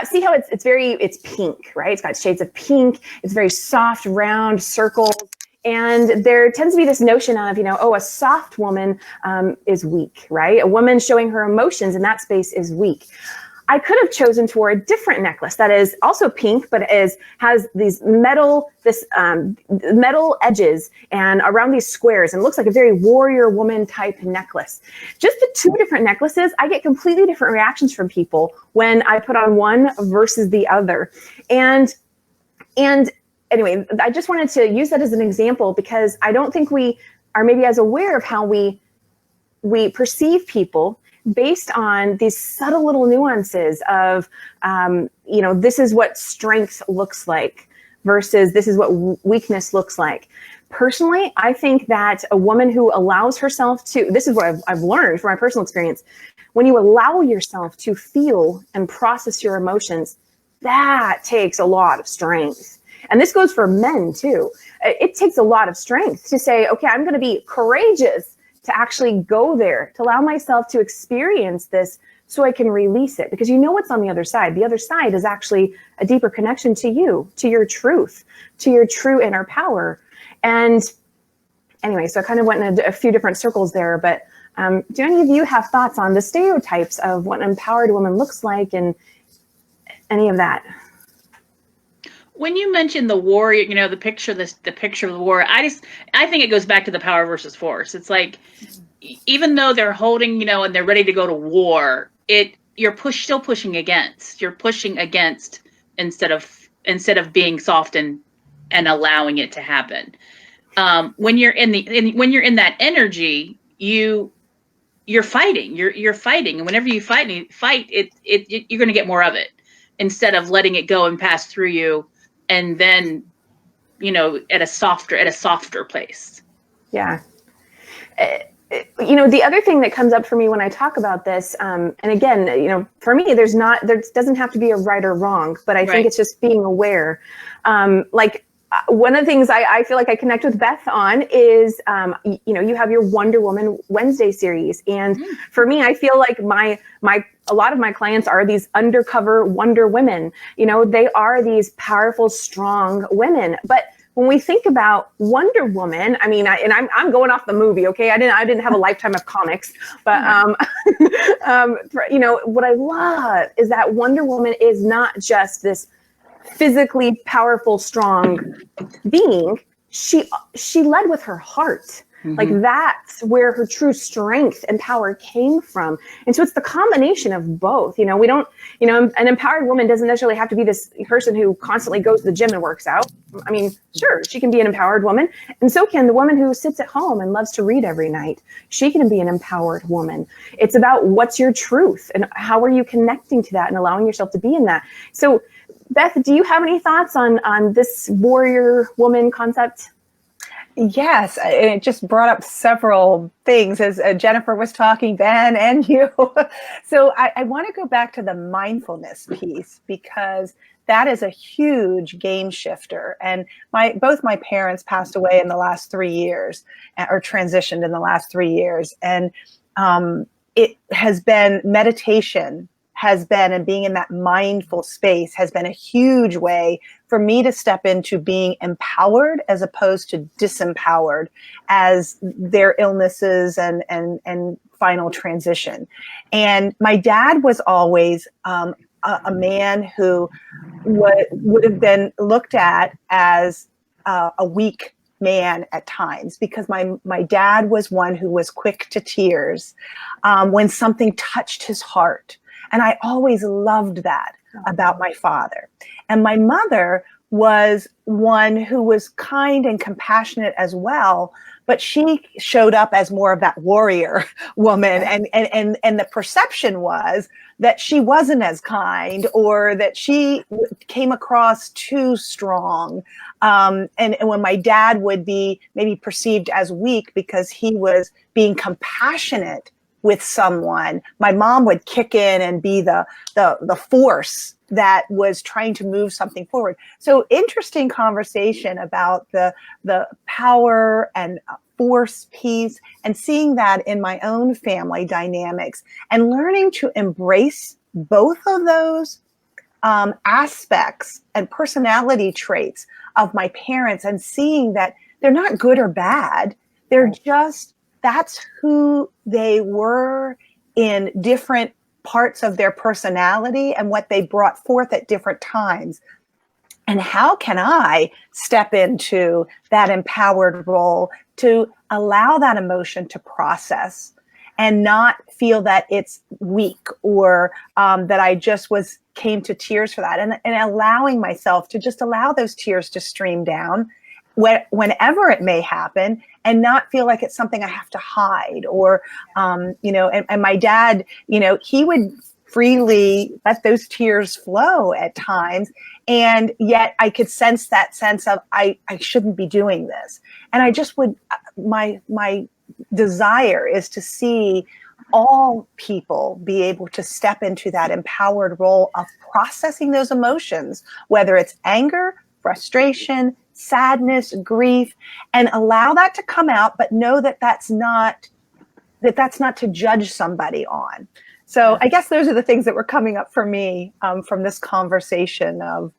see how it's pink, right? It's got shades of pink. It's very soft, round circles. And there tends to be this notion of, a soft woman is weak, right? A woman showing her emotions in that space is weak. I could have chosen to wear a different necklace that is also pink, but has these metal edges and around these squares, and looks like a very warrior woman type necklace. Just the two different necklaces, I get completely different reactions from people when I put on one versus the other. And anyway, I just wanted to use that as an example because I don't think we are maybe as aware of how we perceive people based on these subtle little nuances of, this is what strength looks like versus this is what weakness looks like. Personally, I think that a woman who allows herself to, this is what I've learned from my personal experience, when you allow yourself to feel and process your emotions, that takes a lot of strength. And this goes for men too. It takes a lot of strength to say, okay, I'm going to be courageous to actually go there, to allow myself to experience this so I can release it. Because what's on the other side. The other side is actually a deeper connection to you, to your truth, to your true inner power. And anyway, so I kind of went in a few different circles there, but do any of you have thoughts on the stereotypes of what an empowered woman looks like and any of that? When you mentioned the warrior, the picture of the war, I think it goes back to the power versus force. It's like, even though they're holding, and they're ready to go to war, you're still pushing against. You're pushing against instead of being soft and allowing it to happen. When you're when you're in that energy, you're fighting. You're fighting, and whenever you fight, you're going to get more of it instead of letting it go and pass through you. And then, at a softer place. Yeah. The other thing that comes up for me when I talk about this, and again, for me, there doesn't have to be a right or wrong, but I think it's just being aware. One of the things I feel like I connect with Beth on is, you have your Wonder Woman Wednesday series. And for me, I feel like a lot of my clients are these undercover Wonder Women. They are these powerful, strong women. But when we think about Wonder Woman, I mean, I'm going off the movie, okay? I didn't have a lifetime of comics, but what I love is that Wonder Woman is not just this physically powerful, strong being. She led with her heart. Mm-hmm. Like that's where her true strength and power came from. And so it's the combination of both. We don't, an empowered woman doesn't necessarily have to be this person who constantly goes to the gym and works out. I mean, sure, she can be an empowered woman. And so can the woman who sits at home and loves to read every night. She can be an empowered woman. It's about what's your truth and how are you connecting to that and allowing yourself to be in that. So Beth, do you have any thoughts on this warrior woman concept? Yes, it just brought up several things as Jennifer was talking, Ben, and you. So I want to go back to the mindfulness piece because that is a huge game shifter. And both my parents passed away in the last 3 years, or transitioned in the last 3 years. And it has been meditation has been, and being in that mindful space has been a huge way for me to step into being empowered as opposed to disempowered as their illnesses and final transition. And my dad was always a man who would have been looked at as a weak man at times, because my dad was one who was quick to tears when something touched his heart. And I always loved that about my father. And my mother was one who was kind and compassionate as well, but she showed up as more of that warrior woman. And the perception was that she wasn't as kind, or that she came across too strong. And when my dad would be maybe perceived as weak because he was being compassionate with someone, my mom would kick in and be the force that was trying to move something forward. So interesting conversation about the power and force piece, and seeing that in my own family dynamics, and learning to embrace both of those aspects and personality traits of my parents, and seeing that they're not good or bad. They're just, that's who they were in different parts of their personality and what they brought forth at different times. And how can I step into that empowered role to allow that emotion to process and not feel that it's weak, or that I just came to tears for that, and allowing myself to just allow those tears to stream down whenever it may happen, and not feel like it's something I have to hide, or, and my dad, he would freely let those tears flow at times. And yet I could sense that sense of, I shouldn't be doing this. And I just would, my desire is to see all people be able to step into that empowered role of processing those emotions, whether it's anger, frustration, sadness, grief, and allow that to come out, but know that that's not to judge somebody on. So I guess those are the things that were coming up for me from this conversation of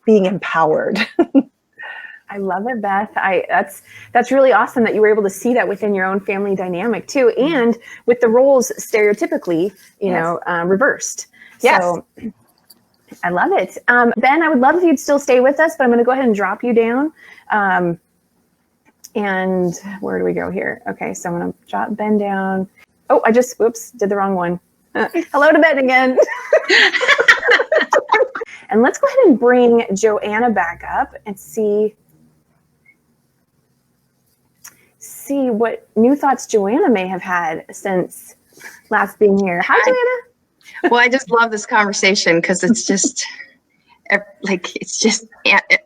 being empowered. I love it, Beth. That's really awesome that you were able to see that within your own family dynamic too, and with the roles stereotypically, reversed. Yes. So I love it. Ben, I would love if you'd still stay with us, but I'm going to go ahead and drop you down. And where do we go here? Okay, so I'm going to drop Ben down. Oh, whoops, did the wrong one. Hello to Ben again. And let's go ahead and bring Joanna back up and see what new thoughts Joanna may have had since last being here. Hi, Joanna. Well, I just love this conversation because it's just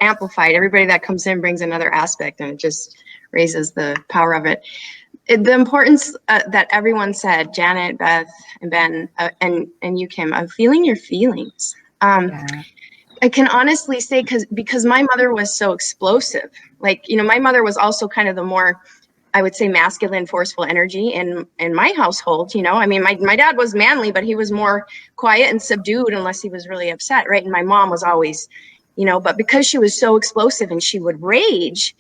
amplified. Everybody that comes in brings another aspect, and it just raises the power of it. The importance that everyone said, Janet, Beth, and Ben, and you, Kim, of feeling your feelings. I can honestly say, because my mother was so explosive. My mother was also kind of the more, I would say, masculine, forceful energy in my household. My dad was manly, but he was more quiet and subdued unless he was really upset, right? And my mom was always, but because she was so explosive and she would rage,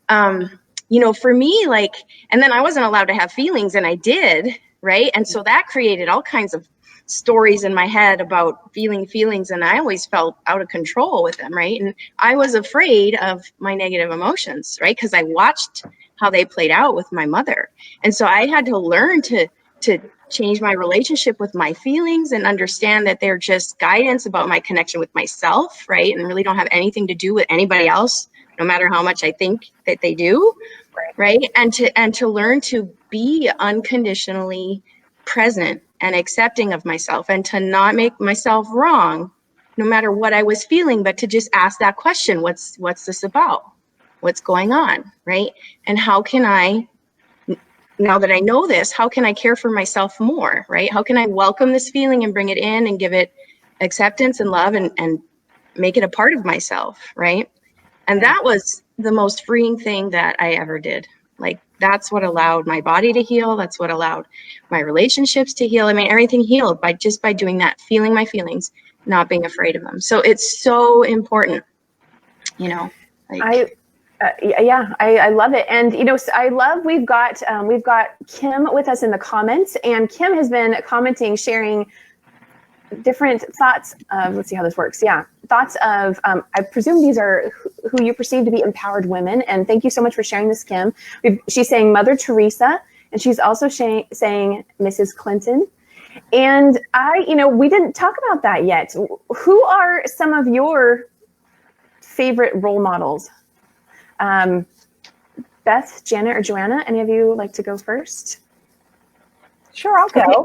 for me, and then I wasn't allowed to have feelings, and I did, right? And so that created all kinds of stories in my head about feeling feelings, and I always felt out of control with them, right? And I was afraid of my negative emotions, right? Because I watched how they played out with my mother. And so I had to learn to change my relationship with my feelings and understand that they're just guidance about my connection with myself, right? And really don't have anything to do with anybody else, no matter how much I think that they do, right? And to learn to be unconditionally present and accepting of myself, and to not make myself wrong, no matter what I was feeling, but to just ask that question, what's this about? What's going on, right? And how can I, now that I know this, how can I care for myself more, right? How can I welcome this feeling and bring it in and give it acceptance and love and make it a part of myself, right? And that was the most freeing thing that I ever did, Like, that's what allowed my body to heal. That's what allowed my relationships to heal. I mean, everything healed by doing that, feeling my feelings, not being afraid of them. So it's so important, you know. Like, I love it. And, you know, we've got Kim with us in the comments, and Kim has been commenting, sharing different thoughts of, let's see how this works. Yeah. Thoughts of, I presume these are who you perceive to be empowered women. And thank you so much for sharing this, Kim. She's saying Mother Teresa, and she's also saying Mrs. Clinton. And we didn't talk about that yet. Who are some of your favorite role models? Beth, Janet, or Joanna, any of you like to go first? Sure, I'll go. Okay.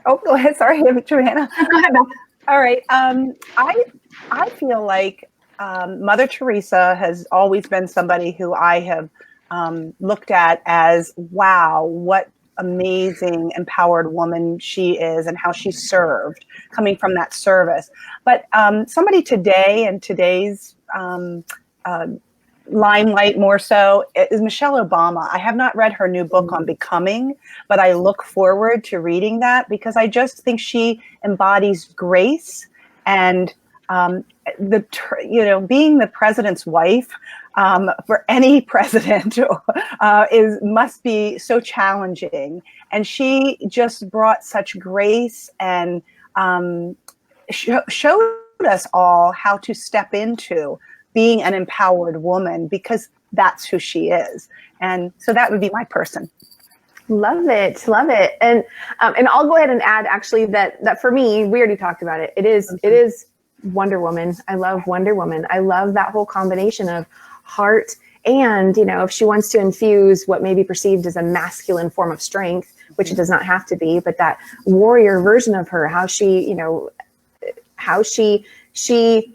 Oh, go ahead. Sorry, Joanna. Go ahead, Beth. All right. I feel like Mother Teresa has always been somebody who I have looked at as, wow, what amazing empowered woman she is, and how she served, coming from that service. But somebody today, and today's limelight more so, is Michelle Obama. I have not read her new book on becoming, but I look forward to reading that, because I just think she embodies grace, and being the president's wife for any president must be so challenging. And she just brought such grace and showed us all how to step into being an empowered woman, because that's who she is. And so that would be my person. Love it. And I'll go ahead and add, actually, that for me, we already talked about it. It is Wonder Woman. I love Wonder Woman. I love that whole combination of heart and, if she wants to infuse what may be perceived as a masculine form of strength, which it does not have to be, but that warrior version of her, how she stood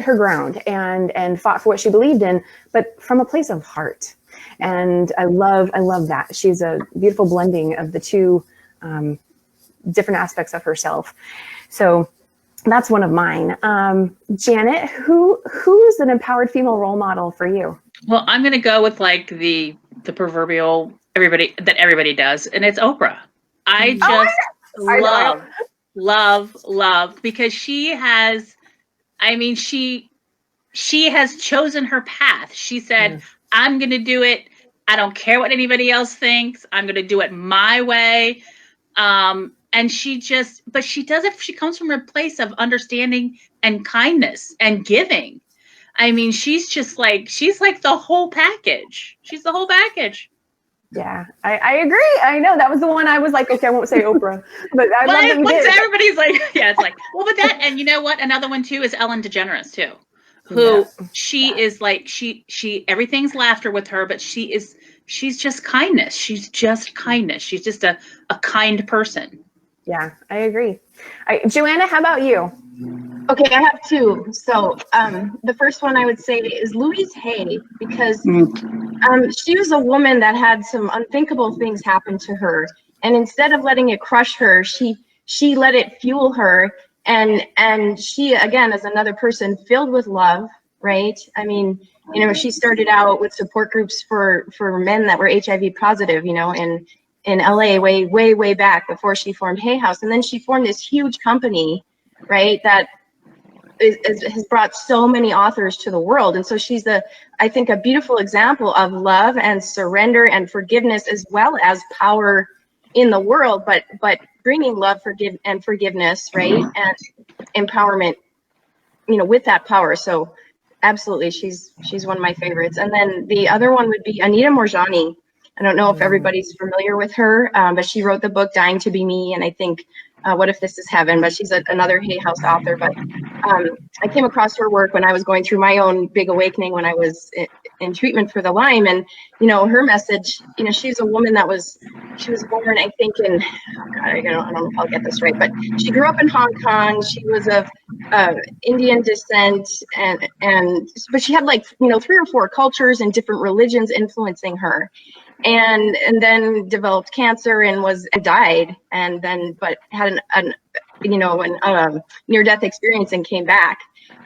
her ground and fought for what she believed in, but from a place of heart. And I love that. She's a beautiful blending of the two different aspects of herself. So that's one of mine. Janet, who is an empowered female role model for you? Well, I'm going to go with like the proverbial everybody does, and it's Oprah. I just love, because she has chosen her path. She said, I'm going to do it. I don't care what anybody else thinks. I'm going to do it my way. And she does it. She comes from a place of understanding and kindness and giving. I mean, she's like the whole package. She's the whole package. Yeah, I agree. I know that was the one I was like, okay, I won't say Oprah, but everybody's like, yeah, it's like, well, but that, and you know what? Another one too is Ellen DeGeneres too, who she is like, she everything's laughter with her, but she's just kindness. She's just kindness. She's just a kind person. Yeah, I agree. Joanna, how about you? Okay, I have two. So the first one I would say is Louise Hay, because she was a woman that had some unthinkable things happen to her, and instead of letting it crush her, she let it fuel her, and she, again, as another person filled with love, right? I mean, she started out with support groups for men that were HIV positive, in LA way back before she formed Hay House, and then she formed this huge company, right, that has brought so many authors to the world. And so she's I think a beautiful example of love and surrender and forgiveness, as well as power in the world, but bringing love, forgiveness, right, and empowerment, with that power. So absolutely, she's one of my favorites. And then the other one would be Anita Moorjani. I don't know if everybody's familiar with her, but she wrote the book Dying to Be Me, and I think What If This Is Heaven, but she's another Hay House author. But I came across her work when I was going through my own big awakening when I was in treatment for the Lyme, and her message, she's a woman she was born, I think, in, I don't know if I'll get this right, but she grew up in Hong Kong. She was of Indian descent, but she had 3 or 4 cultures and different religions influencing her. And then developed cancer and died, but had an near-death experience and came back.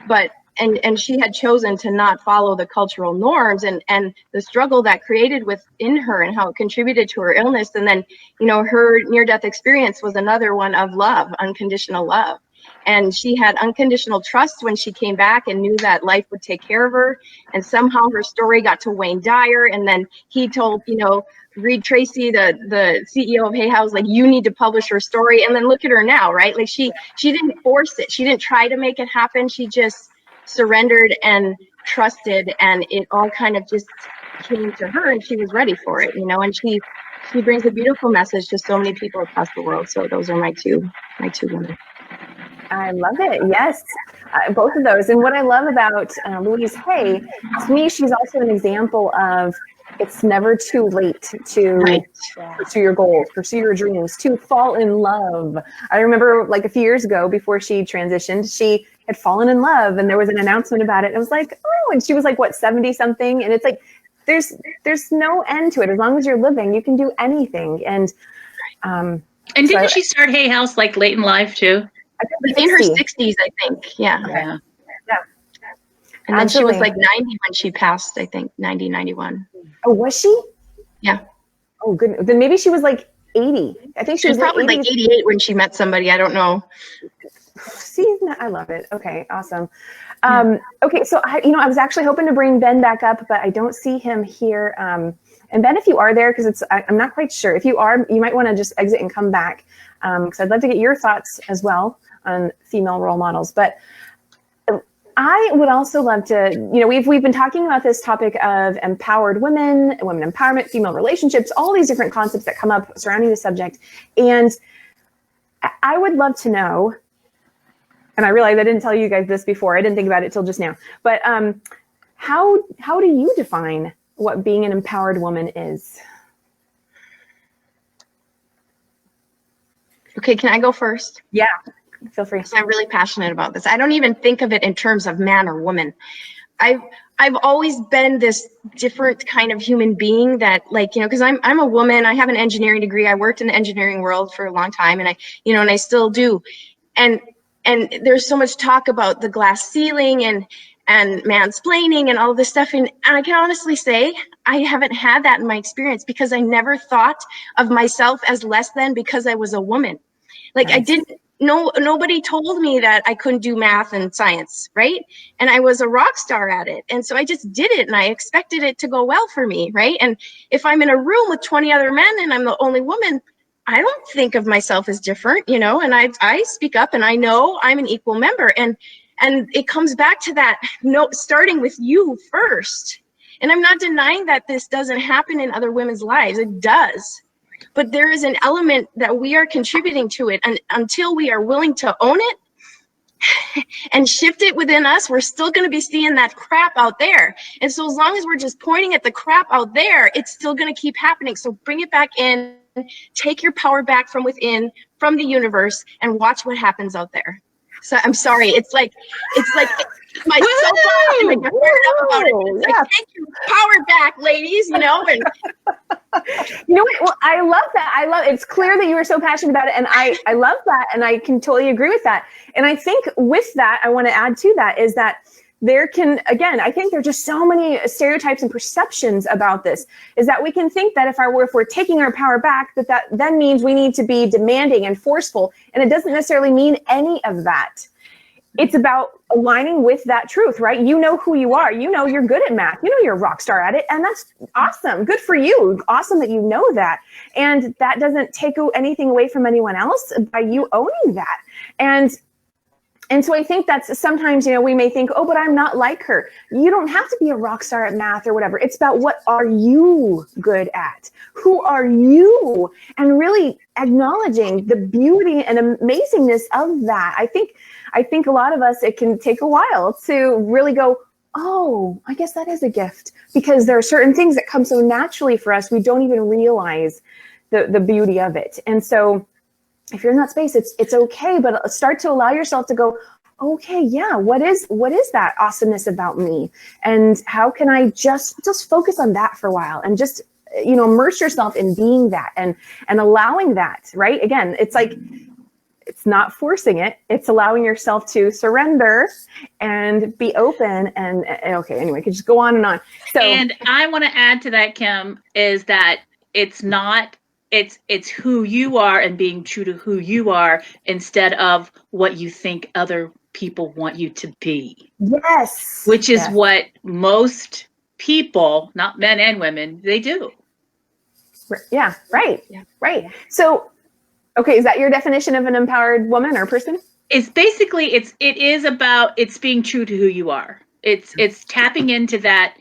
But and she had chosen to not follow the cultural norms, and the struggle that created within her and how it contributed to her illness. And then, her near-death experience was another one of love, unconditional love. And she had unconditional trust when she came back and knew that life would take care of her. And somehow her story got to Wayne Dyer. And then he told, Reed Tracy, the CEO of Hay House, like, you need to publish her story. And then look at her now, right? Like she didn't force it. She didn't try to make it happen. She just surrendered and trusted. And it all kind of just came to her, and she was ready for it, and she brings a beautiful message to so many people across the world. So those are my two women. I love it. Yes, both of those. And what I love about Louise Hay, to me, she's also an example of it's never too late to pursue your goals, pursue your dreams, to fall in love. I remember like a few years ago before she transitioned, she had fallen in love and there was an announcement about it. It was like, oh, and she was like, what, 70 something? And it's like, there's no end to it. As long as you're living, you can do anything. And didn't she start Hay House like late in life too? In her 60s, I think. Yeah. And then she was like 90 when she passed, I think, 90, 91. Oh, was she? Yeah. Oh, good. Then maybe she was like 80. I think she was probably like 88 when she met somebody. I don't know. See, I love it. Okay, awesome. Okay, so I was actually hoping to bring Ben back up, but I don't see him here. And Ben, if you are there, because I'm not quite sure. If you are, you might want to just exit and come back, because I'd love to get your thoughts as well on female role models. But I would also love to, we've been talking about this topic of empowered women empowerment, female relationships, all these different concepts that come up surrounding the subject. And I would love to know, and I realize I didn't tell you guys this before, I didn't think about it till just now, but how do you define what being an empowered woman is? Okay, can I go first? Yeah, feel free. I'm really passionate about this. I don't even think of it in terms of man or woman. I've always been this different kind of human being that, like, because I'm a woman. I have an engineering degree. I worked in the engineering world for a long time, and I still do. And there's so much talk about the glass ceiling and mansplaining and all this stuff. And I can honestly say I haven't had that in my experience, because I never thought of myself as less than because I was a woman. Like, nice. I didn't know, nobody told me that I couldn't do math and science, right? And I was a rock star at it. And so I just did it, and I expected it to go well for me, right? And if I'm in a room with 20 other men and I'm the only woman, I don't think of myself as different, and I speak up, and I know I'm an equal member. And it comes back to that, starting with you first. And I'm not denying that this doesn't happen in other women's lives. It does. But there is an element that we are contributing to it. And until we are willing to own it and shift it within us, we're still going to be seeing that crap out there. And so as long as we're just pointing at the crap out there, it's still going to keep happening. So bring it back in, take your power back from within, from the universe, and watch what happens out there. So I'm sorry. It's like my soapbox, and I get fired up about it. It's like, take your power back, ladies, And Well, I love that. It's clear that you were so passionate about it. And I love that. And I can totally agree with that. And I think with that, I want to add to that is that I think there are just so many stereotypes and perceptions about this, is that we can think that if we're taking our power back, that then means we need to be demanding and forceful. And it doesn't necessarily mean any of that. It's about aligning with that truth, right? You know who you are. You know you're good at math. You know you're a rock star at it. And that's awesome. Good for you. Awesome that you know that. And that doesn't take anything away from anyone else by you owning that. And so I think that's sometimes, we may think, oh, but I'm not like her. You don't have to be a rock star at math or whatever. It's about, what are you good at? Who are you? And really acknowledging the beauty and amazingness of that. I think a lot of us, it can take a while to really go, oh, I guess that is a gift, because there are certain things that come so naturally for us, we don't even realize the beauty of it. And so if you're in that space, it's okay, but start to allow yourself to go, okay, yeah, what is that awesomeness about me? And how can I just focus on that for a while, and just, immerse yourself in being that and allowing that, right? Again, it's like, it's not forcing it. It's allowing yourself to surrender and be open. And okay, anyway, could just go on and on. So, and I want to add to that, Kim, is that it's who you are and being true to who you are instead of what you think other people want you to be. Yes. Which is what most people, not men and women, they do. Yeah, right. Yeah. Right. So, okay, is that your definition of an empowered woman or person? It's basically, it is about, it's being true to who you are. It's tapping into that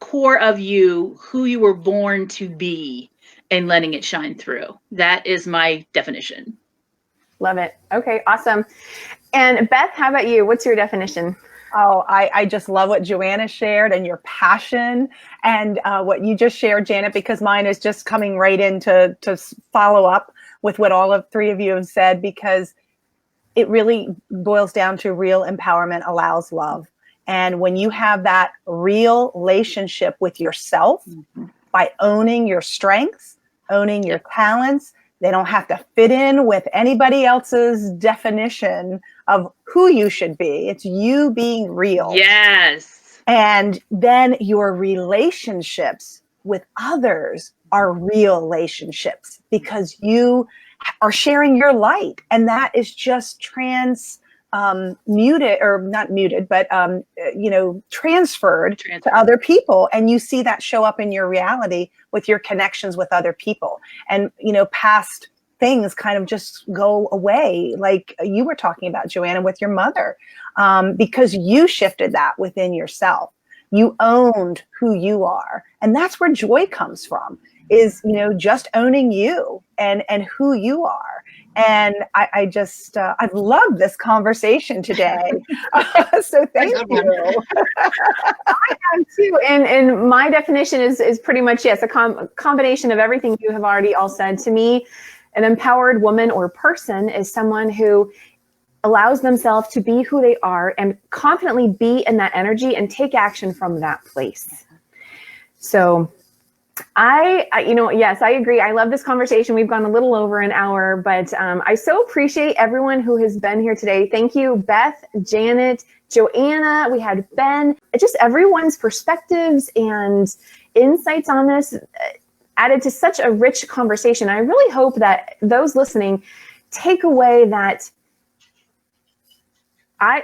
core of you, who you were born to be, and letting it shine through. That is my definition. Love it. Okay, awesome. And Beth, how about you? What's your definition? Oh, I just love what Joanna shared and your passion and what you just shared, Janet, because mine is just coming right in to follow up with what all of three of you have said, because it really boils down to real empowerment allows love. And when you have that real relationship with yourself, by owning your strengths, owning your talents, they don't have to fit in with anybody else's definition of who you should be. It's you being real. Yes. And then your relationships with others are real relationships because you are sharing your light. And that is just transferred to other people. And you see that show up in your reality with your connections with other people. And, past things kind of just go away. Like you were talking about, Joanna, with your mother, because you shifted that within yourself. You owned who you are. And that's where joy comes from, is, just owning you and who you are. And I've loved this conversation today. So thank you. I am too. And my definition is pretty much, yes, a combination of everything you have already all said. To me, an empowered woman or person is someone who allows themselves to be who they are and confidently be in that energy and take action from that place. So yes, I agree. I love this conversation. We've gone a little over an hour, but I so appreciate everyone who has been here today. Thank you, Beth, Janet, Joanna. We had Ben. Just everyone's perspectives and insights on this added to such a rich conversation. I really hope that those listening take away that one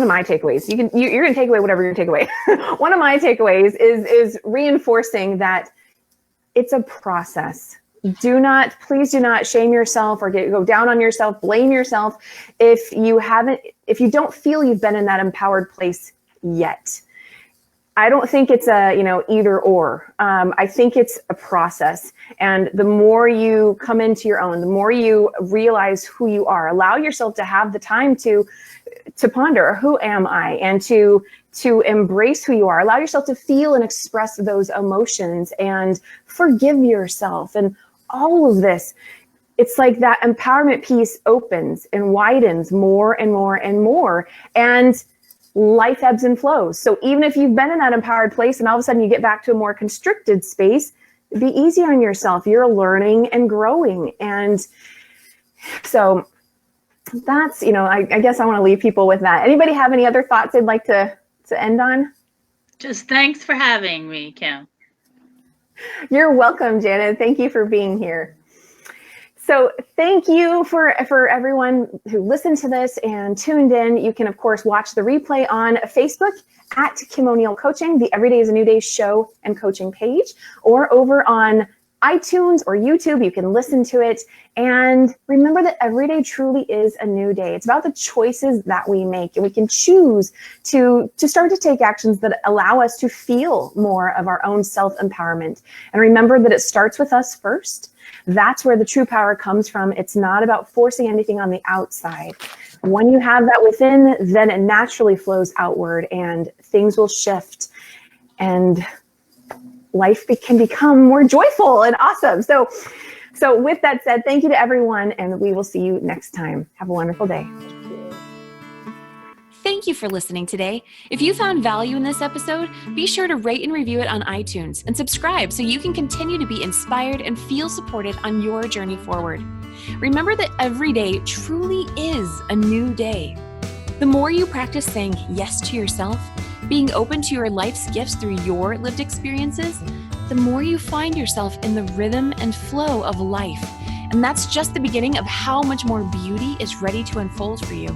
of my takeaways, you're going to take away whatever you're going to take away. One of my takeaways is reinforcing that it's a process. Please do not shame yourself or go down on yourself, blame yourself if you don't feel you've been in that empowered place yet. I don't think it's either or. I think it's a process. And the more you come into your own, the more you realize who you are, allow yourself to have the time to ponder, who am I? And to embrace who you are. Allow yourself to feel and express those emotions and forgive yourself. And all of this, it's like that empowerment piece opens and widens more and more and more. And life ebbs and flows. So even if you've been in that empowered place and all of a sudden you get back to a more constricted space, be easy on yourself. You're learning and growing. And so that's, I guess I want to leave people with that. Anybody have any other thoughts they'd like to end on? Just thanks for having me, Kim. You're welcome, Janet. Thank you for being here. So thank you for everyone who listened to this and tuned in. You can, of course, watch the replay on Facebook at Kim O'Neill Coaching, the Every Day is a New Day show and coaching page, or over on iTunes or YouTube. You can listen to it. And remember that every day truly is a new day. It's about the choices that we make, and we can choose to start to take actions that allow us to feel more of our own self-empowerment. And remember that it starts with us first. That's where the true power comes from. It's not about forcing anything on the outside. When you have that within, then it naturally flows outward and things will shift and life can become more joyful and awesome. So with that said, thank you to everyone, and we will see you next time. Have a wonderful day. Thank you for listening today. If you found value in this episode, be sure to rate and review it on iTunes and subscribe so you can continue to be inspired and feel supported on your journey forward. Remember that every day truly is a new day. The more you practice saying yes to yourself, being open to your life's gifts through your lived experiences, the more you find yourself in the rhythm and flow of life. And that's just the beginning of how much more beauty is ready to unfold for you.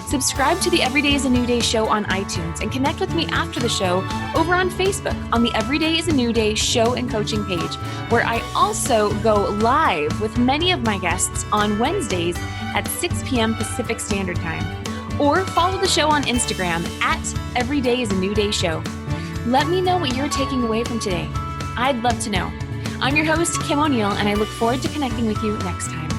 Subscribe to the Every Day is a New Day show on iTunes and connect with me after the show over on Facebook on the Every Day is a New Day show and coaching page, where I also go live with many of my guests on Wednesdays at 6 p.m. Pacific Standard Time. Or follow the show on Instagram at Every Day is a New Day show. Let me know what you're taking away from today. I'd love to know. I'm your host, Kim O'Neill, and I look forward to connecting with you next time.